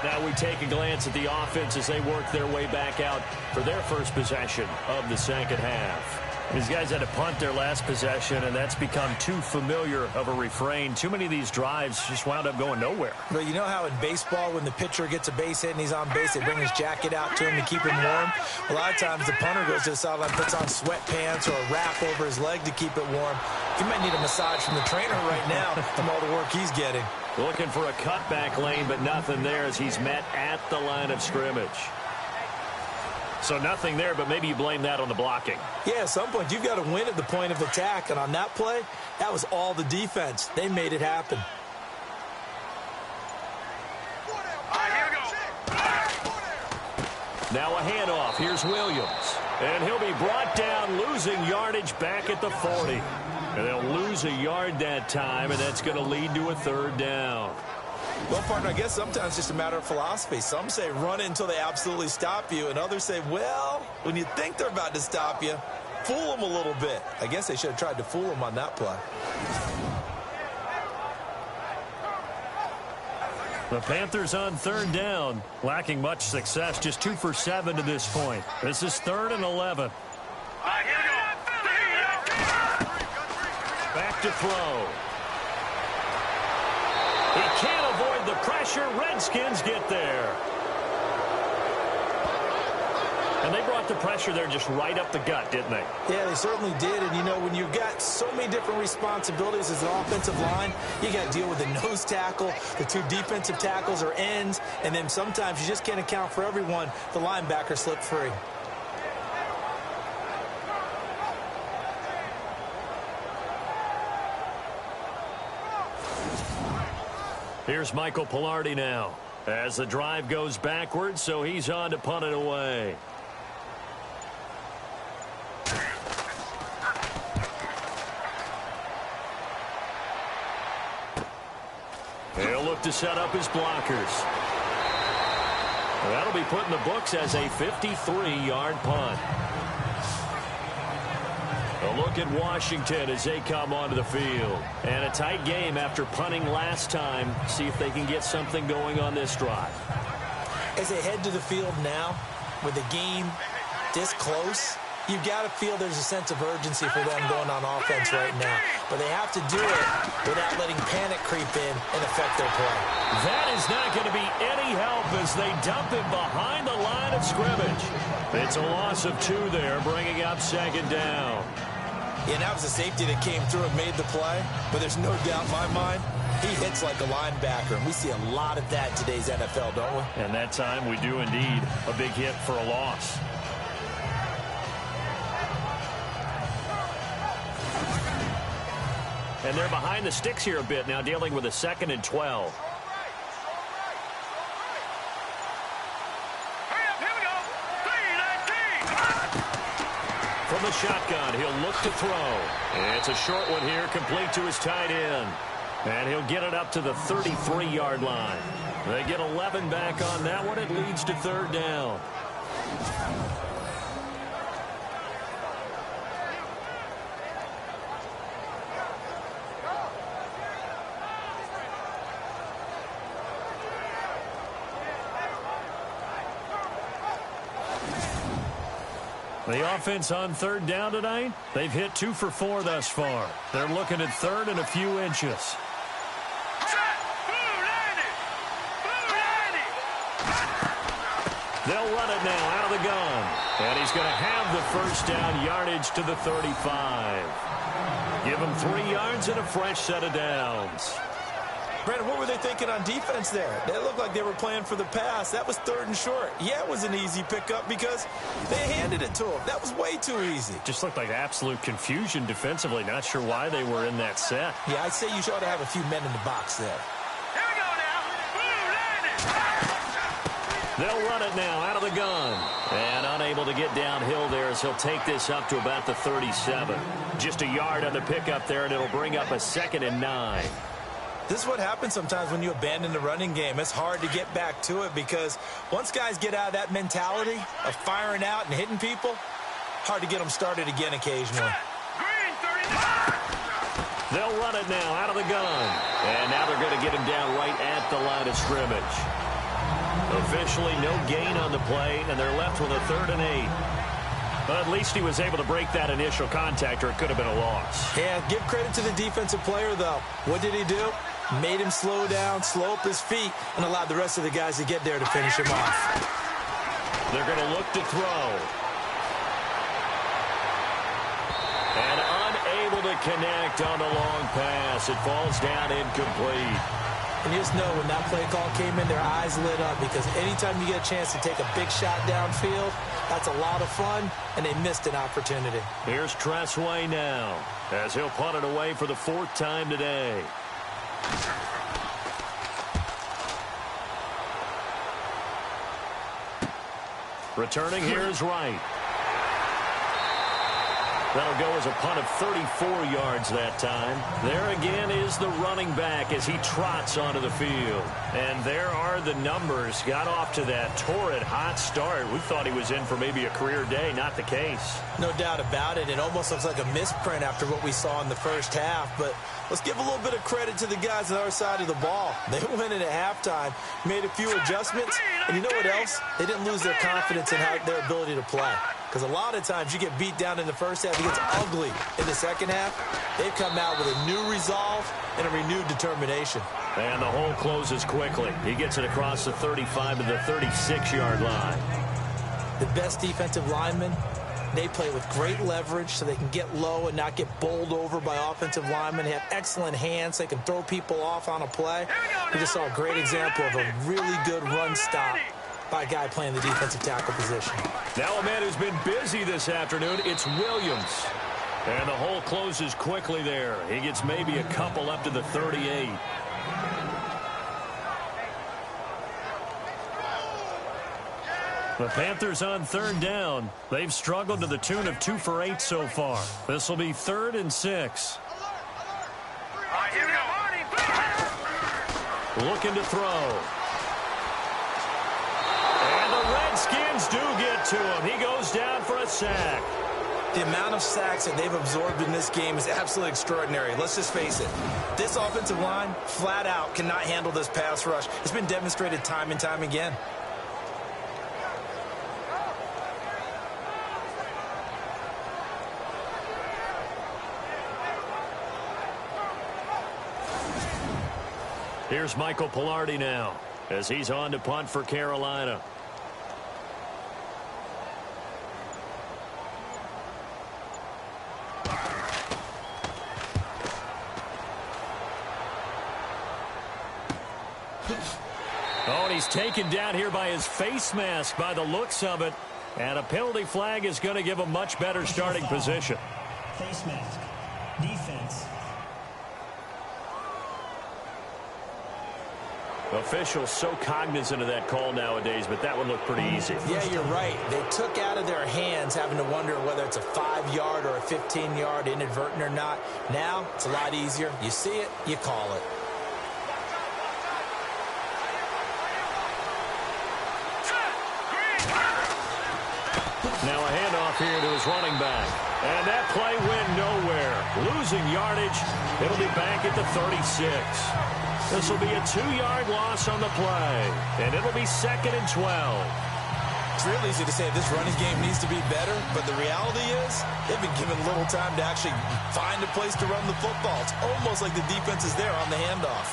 Now we take a glance at the offense as they work their way back out for their first possession of the second half. These guys had to punt their last possession, and that's become too familiar of a refrain. Too many of these drives just wound up going nowhere. Well, you know how in baseball when the pitcher gets a base hit and he's on base, they bring his jacket out to him to keep him warm? A lot of times the punter goes to the sideline, puts on sweatpants or a wrap over his leg to keep it warm. He might need a massage from the trainer right now from all the work he's getting. Looking for a cutback lane, but nothing there as he's met at the line of scrimmage. So nothing there, but maybe you blame that on the blocking. Yeah, at some point, you've got to win at the point of attack. And on that play, that was all the defense. They made it happen. Here we go. Now a handoff. Here's Williams. And he'll be brought down, losing yardage back at the 40. And they'll lose a yard that time, and that's going to lead to a 3rd down. Well, partner, I guess sometimes it's just a matter of philosophy. Some say run it until they absolutely stop you, and others say, well, when you think they're about to stop you, fool them a little bit. I guess they should have tried to fool them on that play. The Panthers on 3rd down, lacking much success, just 2 for 7 to this point. This is 3rd and 11. Here we go. Back to throw. He can't avoid the pressure. Redskins get there. And they brought the pressure there just right up the gut, didn't they? Yeah, they certainly did. And, you know, when you've got so many different responsibilities as an offensive line, you got to deal with the nose tackle, the 2 defensive tackles or ends, and then sometimes you just can't account for everyone. The linebacker slipped free. Here's Michael Pilardi now as the drive goes backwards, so he's on to punt it away. He'll look to set up his blockers. That'll be put in the books as a 53-yard punt. The look at Washington as they come onto the field. And a tight game after punting last time. See if they can get something going on this drive. As they head to the field now, with the game this close, you've got to feel there's a sense of urgency for them going on offense right now. But they have to do it without letting panic creep in and affect their play. That is not going to be any help as they dump him behind the line of scrimmage. It's a loss of 2 there, bringing up 2nd down. Yeah, that was a safety that came through and made the play. But there's no doubt in my mind, he hits like a linebacker. And we see a lot of that in today's NFL, don't we? And that time we do indeed. A big hit for a loss. And they're behind the sticks here a bit now, dealing with a 2nd and 12. From the shotgun, he'll look to throw. It's a short one here, complete to his tight end. And he'll get it up to the 33-yard line. They get 11 back on that one. It leads to 3rd down. The offense on 3rd down tonight, they've hit 2 for 4 thus far. They're looking at 3rd and a few inches. They'll run it now out of the gun. And he's going to have the 1st down yardage to the 35. Give him 3 yards and a fresh set of downs. Brandon, what were they thinking on defense there? They looked like they were playing for the pass. That was 3rd and short. Yeah, it was an easy pickup because they handed it to him. That was way too easy. Just looked like absolute confusion defensively. Not sure why they were in that set. Yeah, I'd say you ought to have a few men in the box there. Here we go now. They'll run it now out of the gun. And unable to get downhill there as he'll take this up to about the 37. Just a yard on the pickup there, and it'll bring up a 2nd and 9. This is what happens sometimes when you abandon the running game. It's hard to get back to it because once guys get out of that mentality of firing out and hitting people, hard to get them started again occasionally. They'll run it now out of the gun. And now they're going to get him down right at the line of scrimmage. Officially no gain on the play, and they're left with a 3rd and 8. But at least he was able to break that initial contact, or it could have been a loss. Yeah, give credit to the defensive player, though. What did he do? Made him slow down, slow up his feet, and allowed the rest of the guys to get there to finish him off. They're going to look to throw. And unable to connect on the long pass. It falls down incomplete. And you just know when that play call came in, their eyes lit up because anytime you get a chance to take a big shot downfield, that's a lot of fun, and they missed an opportunity. Here's Tressway now as he'll punt it away for the 4th time today. Returning here is Wright. That'll go as a punt of 34 yards that time. There again is the running back as he trots onto the field. And there are the numbers. Got off to that torrid hot start. We thought he was in for maybe a career day. Not the case. No doubt about it. It almost looks like a misprint after what we saw in the first half. But let's give a little bit of credit to the guys on our side of the ball. They went in at halftime, made a few adjustments. And you know what else? They didn't lose their confidence in their ability to play. Because a lot of times you get beat down in the first half, it gets ugly in the second half. They've come out with a new resolve and a renewed determination. And the hole closes quickly. He gets it across the 35 to the 36-yard line. The best defensive linemen, they play with great leverage so they can get low and not get bowled over by offensive linemen. They have excellent hands. They can throw people off on a play. We just saw a great example of a really good run stop by a guy playing the defensive tackle position. Now a man who's been busy this afternoon, it's Williams. And the hole closes quickly there. He gets maybe a couple up to the 38. The Panthers on 3rd down. They've struggled to the tune of 2 for 8 so far. This will be 3rd and 6. Here we go. Looking to throw. And the Redskins do get to him. He goes down for a sack. The amount of sacks that they've absorbed in this game is absolutely extraordinary. Let's just face it. This offensive line, flat out, cannot handle this pass rush. It's been demonstrated time and time again. Here's Michael Pilardi now as he's on to punt for Carolina. Oh, and he's taken down here by his face mask by the looks of it. And a penalty flag is going to give a much better starting position. Face mask. Defense. Officials so cognizant of that call nowadays, but that one looked pretty easy. Yeah, you're right. They took out of their hands having to wonder whether it's a 5-yard or a 15-yard inadvertent or not. Now, it's a lot easier. You see it, you call it. Now a handoff here to his running back. And that play went nowhere. Losing yardage. It'll be back at the 36. This will be a 2-yard loss on the play. And it'll be 2nd and 12. It's real easy to say this running game needs to be better, but the reality is they've been given little time to actually find a place to run the football. It's almost like the defense is there on the handoff.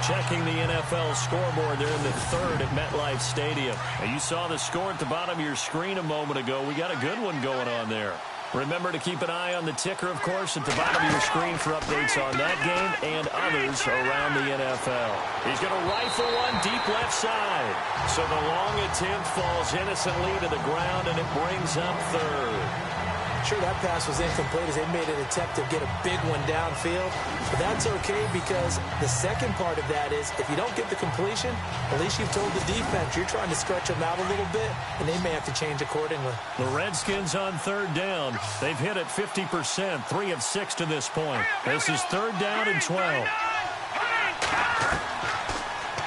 Checking the NFL scoreboard, they're in the 3rd at MetLife Stadium. And you saw the score at the bottom of your screen a moment ago. We got a good one going on there. Remember to keep an eye on the ticker, of course, at the bottom of your screen for updates on that game and others around the NFL. He's going to rifle one deep left side. So the long attempt falls innocently to the ground, and it brings up 3rd. Sure, that pass was incomplete as they made an attempt to get a big one downfield. But that's okay because the second part of that is if you don't get the completion, at least you've told the defense you're trying to stretch them out a little bit, and they may have to change accordingly. The Redskins on 3rd down. They've hit it 50%, 3 of 6 to this point. This is 3rd down and 12.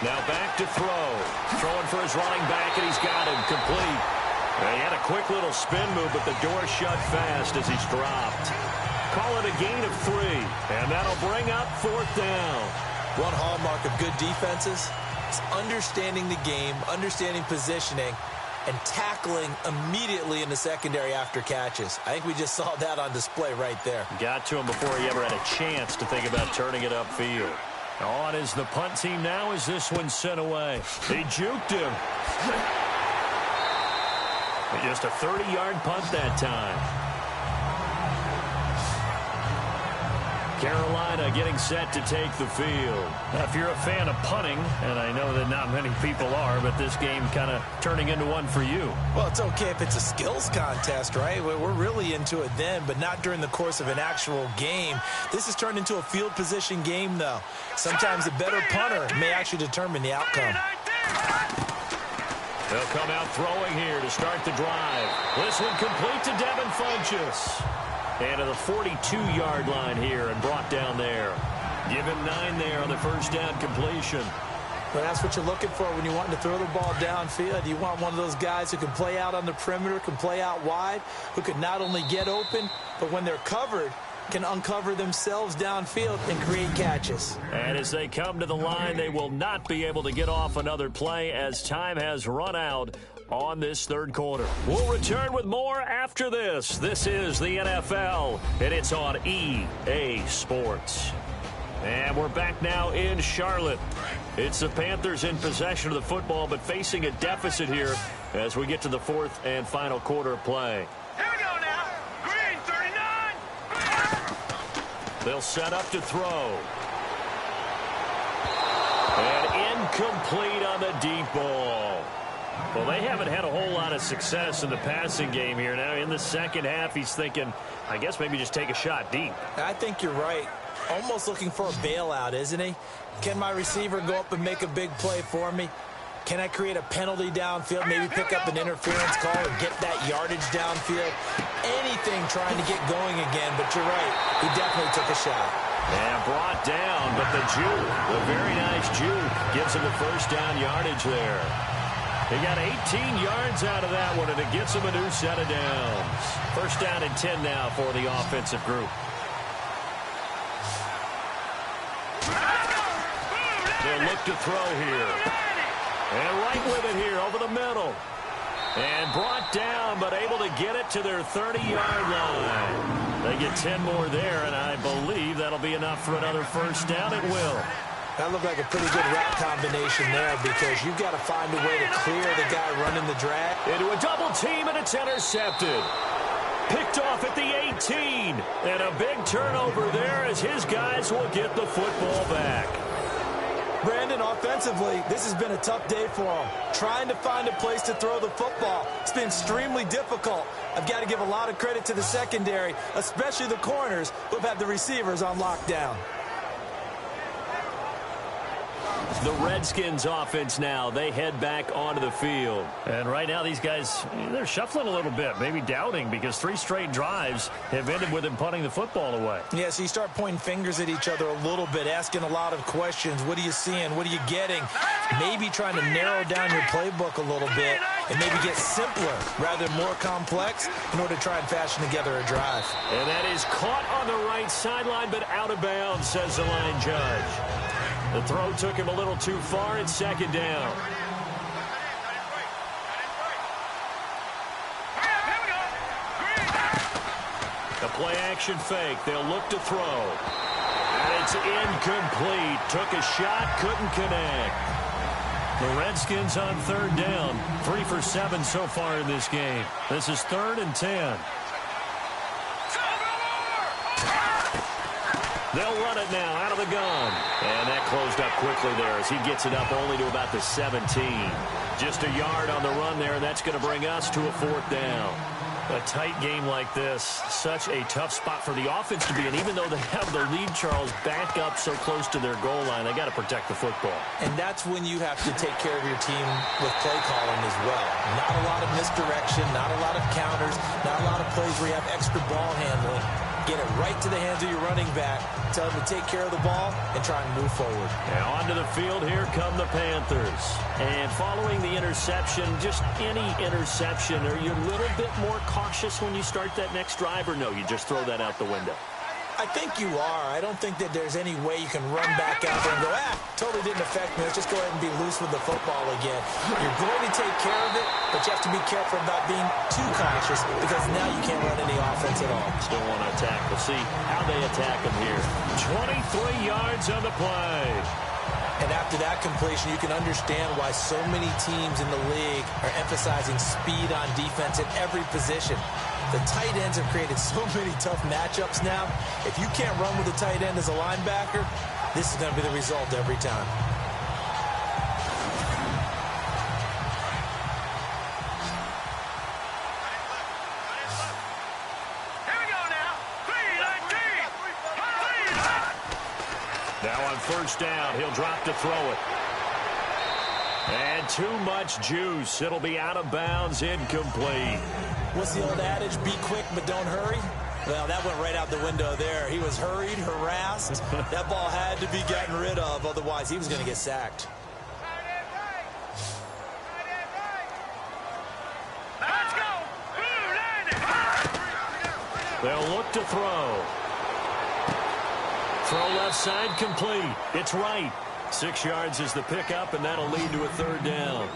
Now back to throw. Throwing for his running back, and he's got him complete. He had a quick little spin move, but the door shut fast as he's dropped. Call it a gain of 3, and that'll bring up 4th down. One hallmark of good defenses is understanding the game, understanding positioning, and tackling immediately in the secondary after catches. I think we just saw that on display right there. Got to him before he ever had a chance to think about turning it upfield. On is the punt team now as this one's sent away. They juked him. Just a 30-yard punt that time. Carolina getting set to take the field. Now, if you're a fan of punting, and I know that not many people are, but this game kind of turning into one for you. Well, it's okay if it's a skills contest, right? We're really into it then, but not during the course of an actual game. This has turned into a field position game, though. Sometimes the better punter may actually determine the outcome. They'll come out throwing here to start the drive. This one complete to Devin Funchess. And to the 42-yard line here and brought down there. Give him 9 there on the first down completion. Well, that's what you're looking for when you're wanting to throw the ball downfield. You want one of those guys who can play out on the perimeter, can play out wide, who can not only get open, but when they're covered, can uncover themselves downfield and create catches. And as they come to the line, they will not be able to get off another play as time has run out on this 3rd quarter. We'll return with more after this. This is the NFL, and it's on EA Sports. And we're back now in Charlotte. It's the Panthers in possession of the football, but facing a deficit here as we get to the 4th and final quarter play. Here we go now. Green, 39. They'll set up to throw. And incomplete on the deep ball. Well, they haven't had a whole lot of success in the passing game here. Now, in the second half, he's thinking, I guess maybe just take a shot deep. I think you're right. Almost looking for a bailout, isn't he? Can my receiver go up and make a big play for me? Can I create a penalty downfield, maybe pick up an interference call or get that yardage downfield? Anything trying to get going again, but you're right. He definitely took a shot. And brought down, but the juke, the very nice juke, gives him the first down yardage there. He got 18 yards out of that one, and it gets him a new set of downs. First down and 10 now for the offensive group. They'll look to throw here. And right with it here over the middle. And brought down, but able to get it to their 30-yard line. They get 10 more there, and I believe that'll be enough for another first down. It will. That looked like a pretty good route combination there because you've got to find a way to clear the guy running the drag. Into a double team, and it's intercepted. Picked off at the 18. And a big turnover there as his guys will get the football back. Brandon, offensively, this has been a tough day for him. Trying to find a place to throw the football. It's been extremely difficult. I've got to give a lot of credit to the secondary, especially the corners who have had the receivers on lockdown. The Redskins offense now, they head back onto the field. And right now these guys, they're shuffling a little bit, maybe doubting because 3 straight drives have ended with them punting the football away. Yeah, so you start pointing fingers at each other a little bit, asking a lot of questions. What are you seeing? What are you getting? Maybe trying to narrow down your playbook a little bit and maybe get simpler rather than more complex in order to try and fashion together a drive. And that is caught on the right sideline but out of bounds, says the line judge. The throw took him a little too far. It's second down. The play-action fake. They'll look to throw. And it's incomplete. Took a shot, couldn't connect. The Redskins on third down. 3 for 7 so far in this game. This is 3rd and 10. They'll run it now out of the gun. And that closed up quickly there as he gets it up only to about the 17. Just a yard on the run there, and that's going to bring us to a 4th down. A tight game like this, such a tough spot for the offense to be in. Even though they have the lead, Charles, back up so close to their goal line, they got to protect the football. And that's when you have to take care of your team with play calling as well. Not a lot of misdirection, not a lot of counters, not a lot of plays where you have extra ball handling. Get it right to the hands of your running back. Tell him to take care of the ball and try and move forward. Now onto the field, here come the Panthers. And following the interception, just any interception, are you a little bit more cautious when you start that next drive, or no, you just throw that out the window? I think you are. I don't think that there's any way you can run back out there and go, totally didn't affect me. Let's just go ahead and be loose with the football again. You're going to take care of it, but you have to be careful about being too cautious because now you can't run any offense at all. Still want to attack. We'll see how they attack him here. 23 yards on the play. And after that completion, you can understand why so many teams in the league are emphasizing speed on defense at every position. The tight ends have created so many tough matchups now. If you can't run with a tight end as a linebacker, this is going to be the result every time. Here we go now. 3-19. Now on first down, he'll drop to throw it. And too much juice. It'll be out of bounds, incomplete. What's the old adage? Be quick, but don't hurry. Well, that went right out the window there. He was hurried, harassed. That ball had to be gotten rid of, otherwise he was going to get sacked. Let's go. They'll look to throw. Throw left side, complete. It's right. 6 yards is the pickup, and that'll lead to a 3rd down.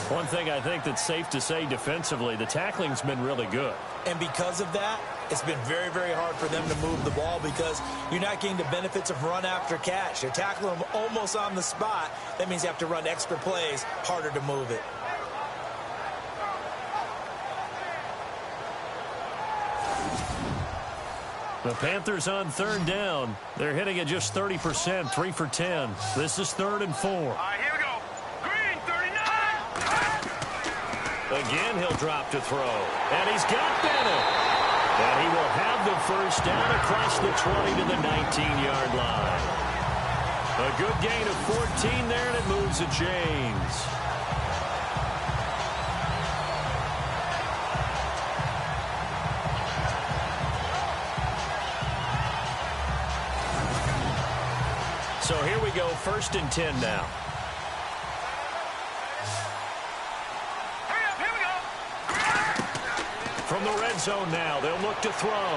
One thing I think that's safe to say defensively, the tackling's been really good. And because of that, it's been very, very hard for them to move the ball because you're not getting the benefits of run after catch. You're tackling them almost on the spot. That means you have to run extra plays, harder to move it. The Panthers on 3rd down. They're hitting at just 30%, 3 for 10. This is 3rd and 4. All right, here we go. Green, 39. Again, he'll drop to throw. And he's got Bennett. And he will have the first down across the 20 to the 19-yard line. A good gain of 14 there, and it moves the chains. So here we go, 1st and 10 now. the red zone now. They'll look to throw.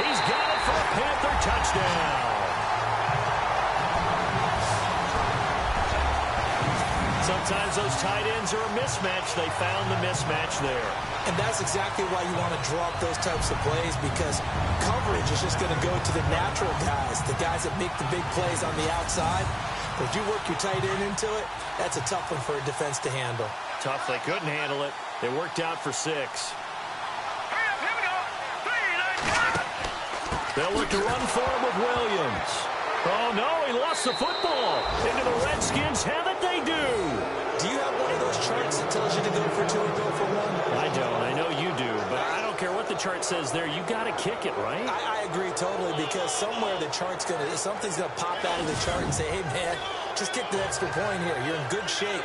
He's got it for a Panther touchdown. Sometimes those tight ends are a mismatch. They found the mismatch there. And that's exactly why you want to draw up those types of plays, because coverage is just going to go to the natural guys, the guys that make the big plays on the outside. But if you work your tight end into it, that's a tough one for a defense to handle. Tough. They couldn't handle it. They worked out for 6. They'll look to run for him with Williams. Oh, no, he lost the football. Into the Redskins have it, they do. Do you have one of those charts that tells you to go for 2 or go for 1? I don't. I know you do, but I don't care what the chart says there. You got to kick it, right? I agree totally, because somewhere the chart's something's going to pop out of the chart and say, hey, man, just kick the extra point here. You're in good shape.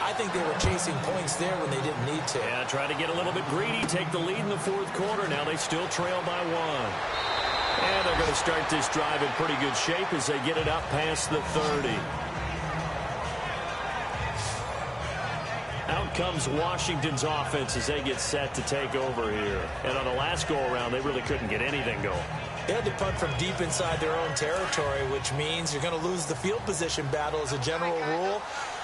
I think they were chasing points there when they didn't need to. Yeah, try to get a little bit greedy, take the lead in the 4th quarter. Now they still trail by 1. And they're going to start this drive in pretty good shape as they get it up past the 30. Out comes Washington's offense as they get set to take over here. And on the last go-around, they really couldn't get anything going. They had to punt from deep inside their own territory, which means you're going to lose the field position battle as a general rule.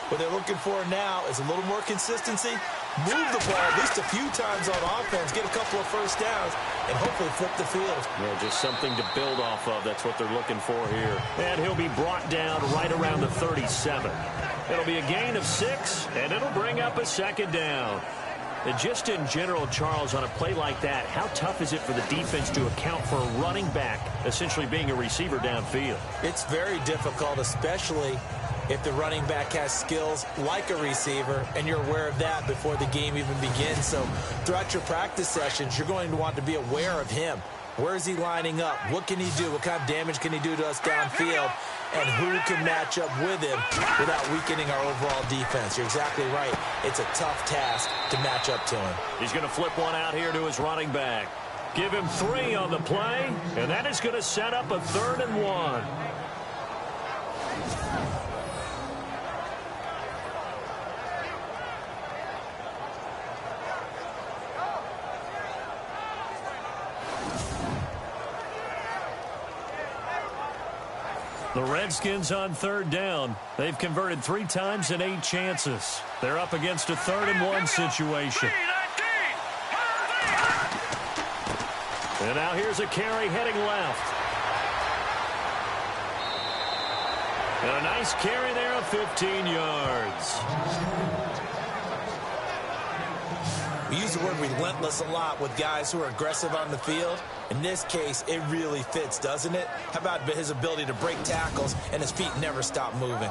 What they're looking for now is a little more consistency, move the ball at least a few times on offense, get a couple of first downs, and hopefully flip the field. Yeah, just something to build off of. That's what they're looking for here. And he'll be brought down right around the 37. It'll be a gain of 6, and it'll bring up a 2nd down. And just in general, Charles, on a play like that, how tough is it for the defense to account for a running back essentially being a receiver downfield? It's very difficult, especially if the running back has skills like a receiver, and you're aware of that before the game even begins. So throughout your practice sessions, you're going to want to be aware of him. Where is he lining up? What can he do? What kind of damage can he do to us downfield? And who can match up with him without weakening our overall defense? You're exactly right. It's a tough task to match up to him. He's going to flip one out here to his running back. Give him 3 on the play, and that is going to set up a 3rd and 1. The Redskins on 3rd down. They've converted 3 times in 8 chances. They're up against a 3rd and 1 situation. And now here's a carry heading left. And a nice carry there of 15 yards. We use the word relentless a lot with guys who are aggressive on the field. In this case, it really fits, doesn't it? How about his ability to break tackles and his feet never stop moving?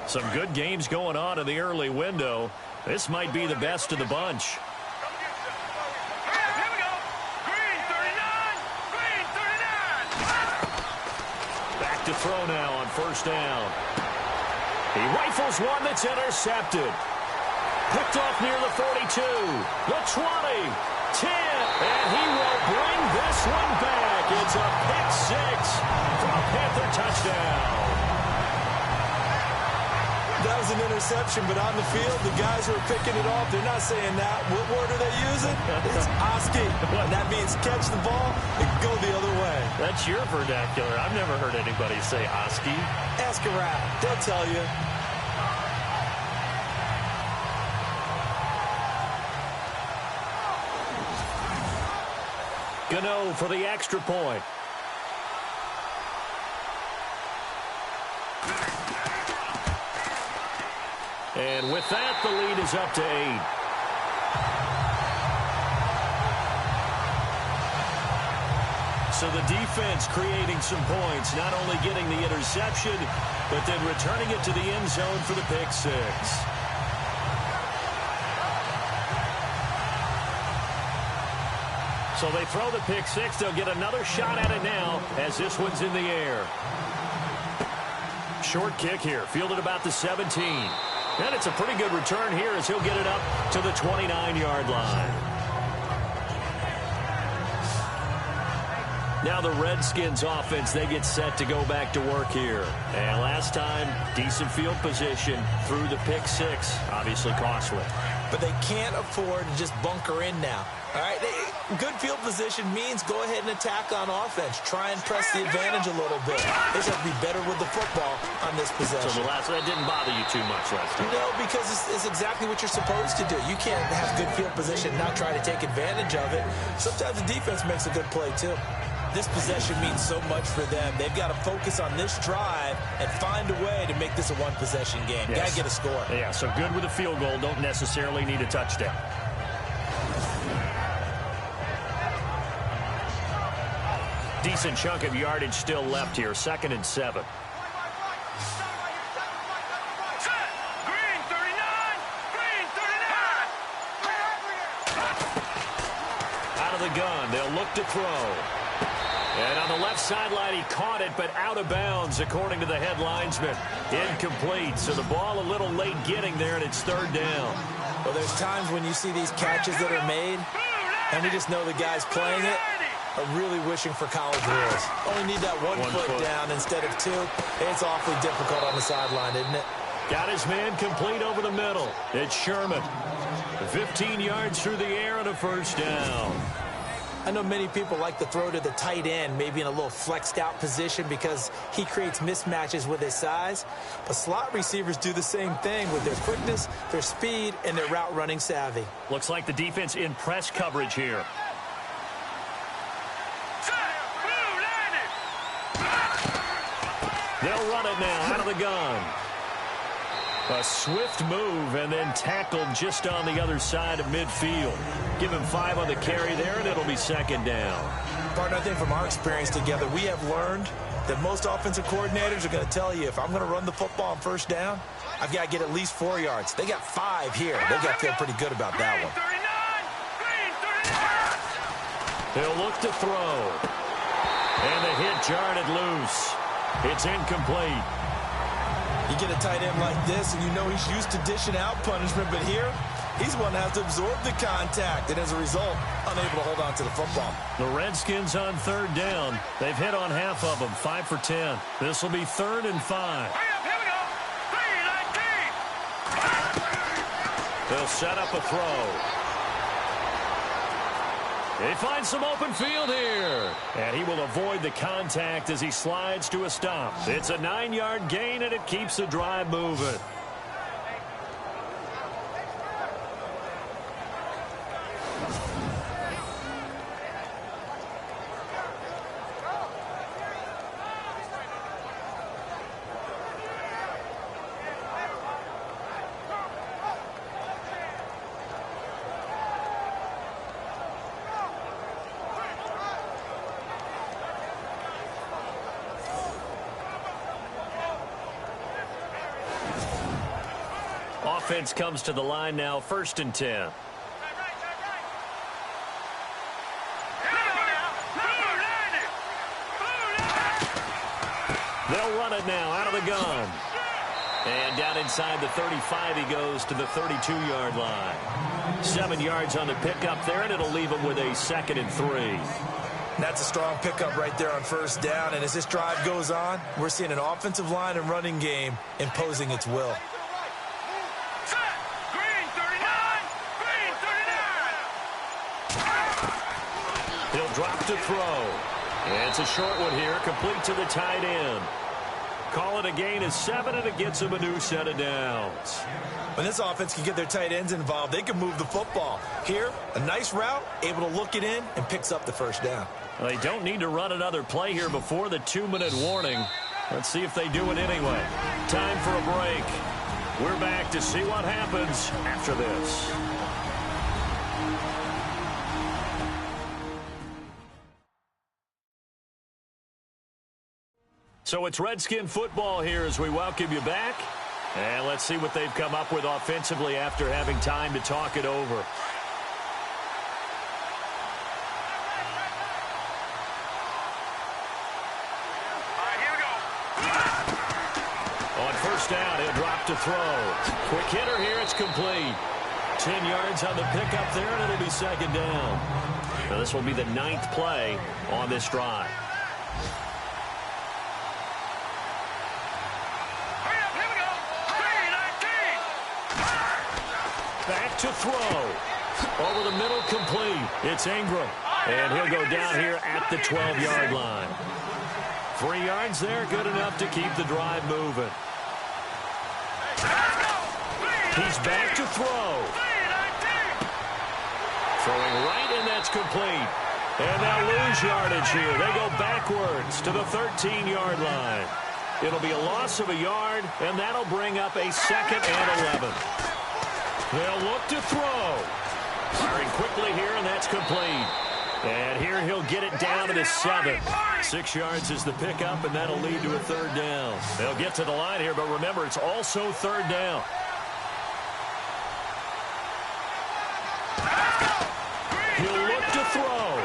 Some good games going on in the early window. This might be the best of the bunch. To throw now on 1st down. He rifles one that's intercepted. Picked off near the 42, the 20, 10, and he will bring this one back. It's a pick 6 for a Panther touchdown. That was an interception, but on the field, the guys who are picking it off, they're not saying that. What word are they using? It's Oski. And that means catch the ball and go the other way. That's your vernacular. I've never heard anybody say Oski. Ask around. They'll tell you. Gano for the extra point. And with that, the lead is up to 8. So the defense creating some points, not only getting the interception, but then returning it to the end zone for the pick 6. So they throw the pick 6. They'll get another shot at it now as this one's in the air. Short kick here, fielded about the 17. And it's a pretty good return here as he'll get it up to the 29-yard line. Now the Redskins offense, they get set to go back to work here. And last time, decent field position through the pick six. Obviously costly. But they can't afford to just bunker in now. All right, good field position means go ahead and attack on offense. Try and press the advantage a little bit. They just have to be better with the football on this possession. So that didn't bother you too much last time? No, because it's exactly what you're supposed to do. You can't have good field position and not try to take advantage of it. Sometimes the defense makes a good play, too. This possession means so much for them. They've got to focus on this drive and find a way to make this a one-possession game. Yes. Got to get a score. Yeah, so good with a field goal. Don't necessarily need a touchdown. Decent chunk of yardage still left here. 2nd and 7. Green 39! Green 39! Out of the gun. They'll look to throw. And on the left sideline, he caught it, but out of bounds, according to the head linesman. Incomplete. So the ball a little late getting there, and it's 3rd down. Well, there's times when you see these catches that are made, and we just know the guys playing it are really wishing for college rules. Only need that one foot down instead of 2. It's awfully difficult on the sideline, isn't it? Got his man complete over the middle. It's Sherman. 15 yards through the air and a 1st down. I know many people like to throw to the tight end, maybe in a little flexed out position because he creates mismatches with his size. But slot receivers do the same thing with their quickness, their speed, and their route running savvy. Looks like the defense in press coverage here. They'll run it now out of the gun. A swift move and then tackled just on the other side of midfield. Give him 5 on the carry there, and it'll be 2nd down. Partner, I think from our experience together, we have learned that most offensive coordinators are going to tell you, if I'm going to run the football on 1st down, I've got to get at least 4 yards. They got 5 here. They've got to feel pretty good about that one. They'll look to throw. And the hit jarred it loose. It's incomplete. You get a tight end like this, and you know he's used to dishing out punishment, but here, he's one that has to absorb the contact, and as a result, unable to hold on to the football. The Redskins on 3rd down. They've hit on half of them, 5 for 10. This will be 3rd and 5. They'll set up a throw. They find some open field here. And he will avoid the contact as he slides to a stop. It's a 9-yard gain, and it keeps the drive moving. Offense comes to the line now, 1st and 10. They'll run it now out of the gun. And down inside the 35, he goes to the 32-yard line. 7 yards on the pickup there, and it'll leave him with a 2nd and 3. That's a strong pickup right there on 1st down, and as this drive goes on, we're seeing an offensive line and running game imposing its will. He'll drop to throw. And it's a short one here, complete to the tight end. Call it a gain of 7, and it gets him a new set of downs. When this offense can get their tight ends involved, they can move the football. Here, a nice route, able to look it in, and picks up the 1st down. Well, they don't need to run another play here before the 2-minute warning. Let's see if they do it anyway. Time for a break. We're back to see what happens after this. So it's Redskin football here as we welcome you back. And let's see what they've come up with offensively after having time to talk it over. Here we go. On 1st down, he'll drop to throw. Quick hitter here, it's complete. 10 yards on the pickup there, and it'll be 2nd down. Now, this will be the 9th play on this drive. Back to throw. Over the middle, complete. It's Ingram. And he'll go down here at the 12-yard line. 3 yards there, good enough to keep the drive moving. He's back to throw. Throwing right, and that's complete. And now lose yardage here. They go backwards to the 13-yard line. It'll be a loss of a yard, and that'll bring up a 2nd and 11. They'll look to throw. Firing quickly here, and that's complete. And here he'll get it down to the 7. 6 yards is the pickup, and that'll lead to a 3rd down. They'll get to the line here, but remember, it's also 3rd down. He'll look to throw.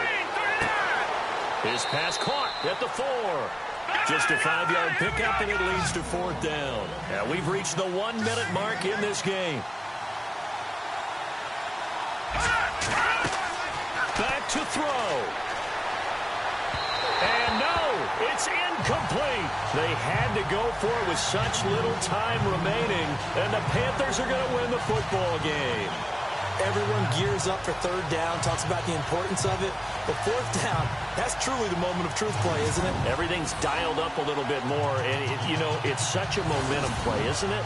His pass caught at the 4. Just a 5-yard pickup, and it leads to 4th down. Now we've reached the 1-minute mark in this game. Back to throw. And no, it's incomplete. They had to go for it with such little time remaining, and the Panthers are going to win the football game. Everyone gears up for 3rd down, talks about the importance of it. But 4th down, that's truly the moment of truth play, isn't it? Everything's dialed up a little bit more, and, it's such a momentum play, isn't it?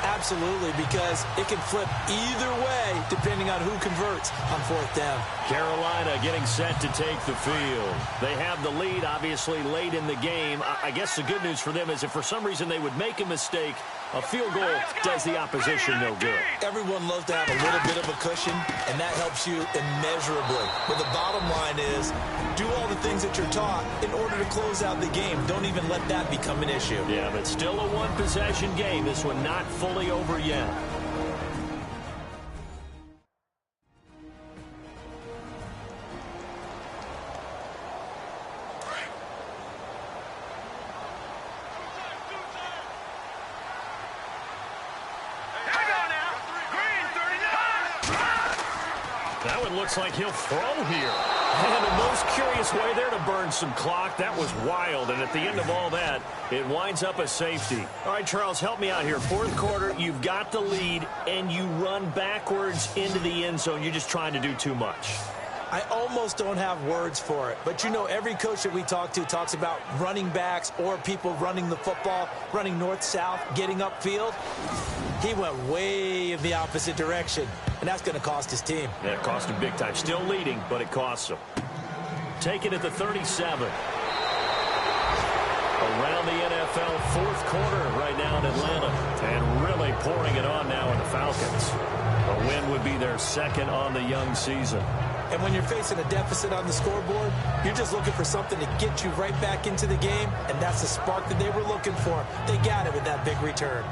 Absolutely, because it can flip either way depending on who converts on 4th down. Carolina getting set to take the field. They have the lead, obviously, late in the game. I guess the good news for them is if for some reason they would make a mistake, a field goal does the opposition no good. Everyone loves to have a little bit of a cushion, and that helps you immeasurably. But the bottom line is, do all the things that you're taught in order to close out the game. Don't even let that become an issue. Yeah, but still a one-possession game. This one not fully over yet. That one looks like he'll throw here. And the most curious way there to burn some clock. That was wild. And at the end of all that, it winds up a safety. All right, Charles, help me out here. 4th quarter, you've got the lead, and you run backwards into the end zone. You're just trying to do too much. I almost don't have words for it. But, every coach that we talk to talks about running backs or people running the football, running north-south, getting upfield. He went way in the opposite direction, and that's going to cost his team. Yeah, it cost him big time. Still leading, but it costs him. Taken at the 37. Around the NFL 4th quarter right now in Atlanta. And really pouring it on now in the Falcons. A win would be their 2nd on the young season. And when you're facing a deficit on the scoreboard, you're just looking for something to get you right back into the game, and that's the spark that they were looking for. They got it with that big return.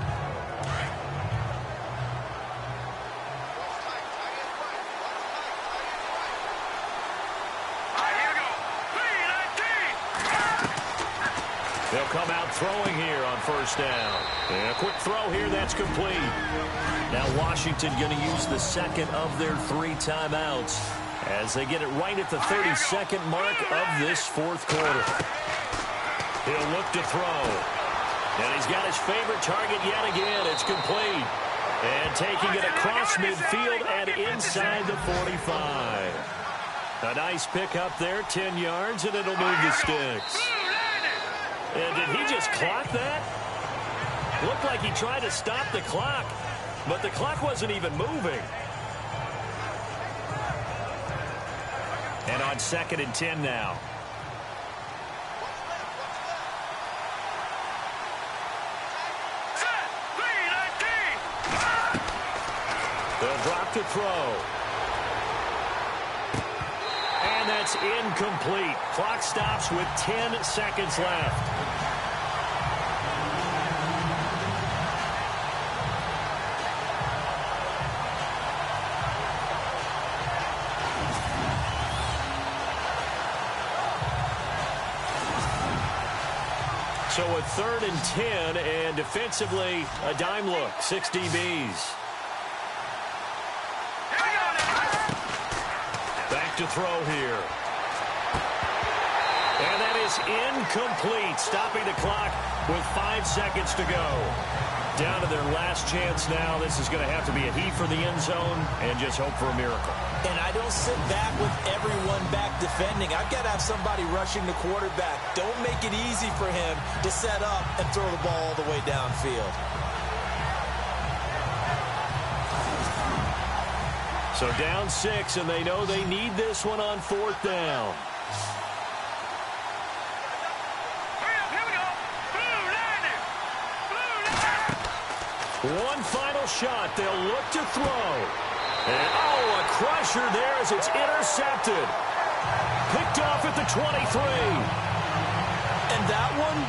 They'll come out throwing here on 1st down. And a quick throw here, that's complete. Now Washington going to use the 2nd of their 3 timeouts as they get it right at the 32nd mark of this 4th quarter. He'll look to throw. And he's got his favorite target yet again. It's complete. And taking it across midfield and inside the 45. A nice pickup there, 10 yards, and it'll move the sticks. And did he just clock that? Looked like he tried to stop the clock, but the clock wasn't even moving. And on 2nd and 10 now. They'll drop to throw. And that's incomplete. Clock stops with 10 seconds left. So a 3rd and 10, and defensively, a dime look, 6 DBs. Back to throw here. And that is incomplete, stopping the clock with 5 seconds to go. Down to their last chance now. This is going to have to be a heave for the end zone and just hope for a miracle. And I don't sit back with everyone back defending. I've got to have somebody rushing the quarterback. Don't make it easy for him to set up and throw the ball all the way downfield. So down 6, and they know they need this one on 4th down. One final shot. They'll look to throw. And, a crusher there as it's intercepted. Picked off at the 23. And that one,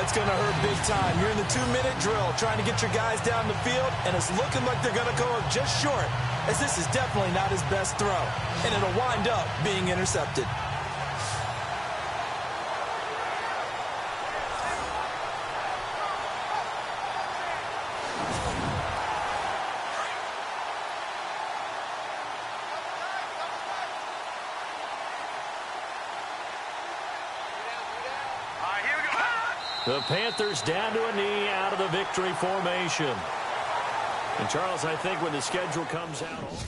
it's going to hurt big time. You're in the 2-minute drill trying to get your guys down the field, and it's looking like they're going to go just short, as this is definitely not his best throw. And it'll wind up being intercepted. The Panthers down to a knee out of the victory formation. And, Charles, I think when the schedule comes out...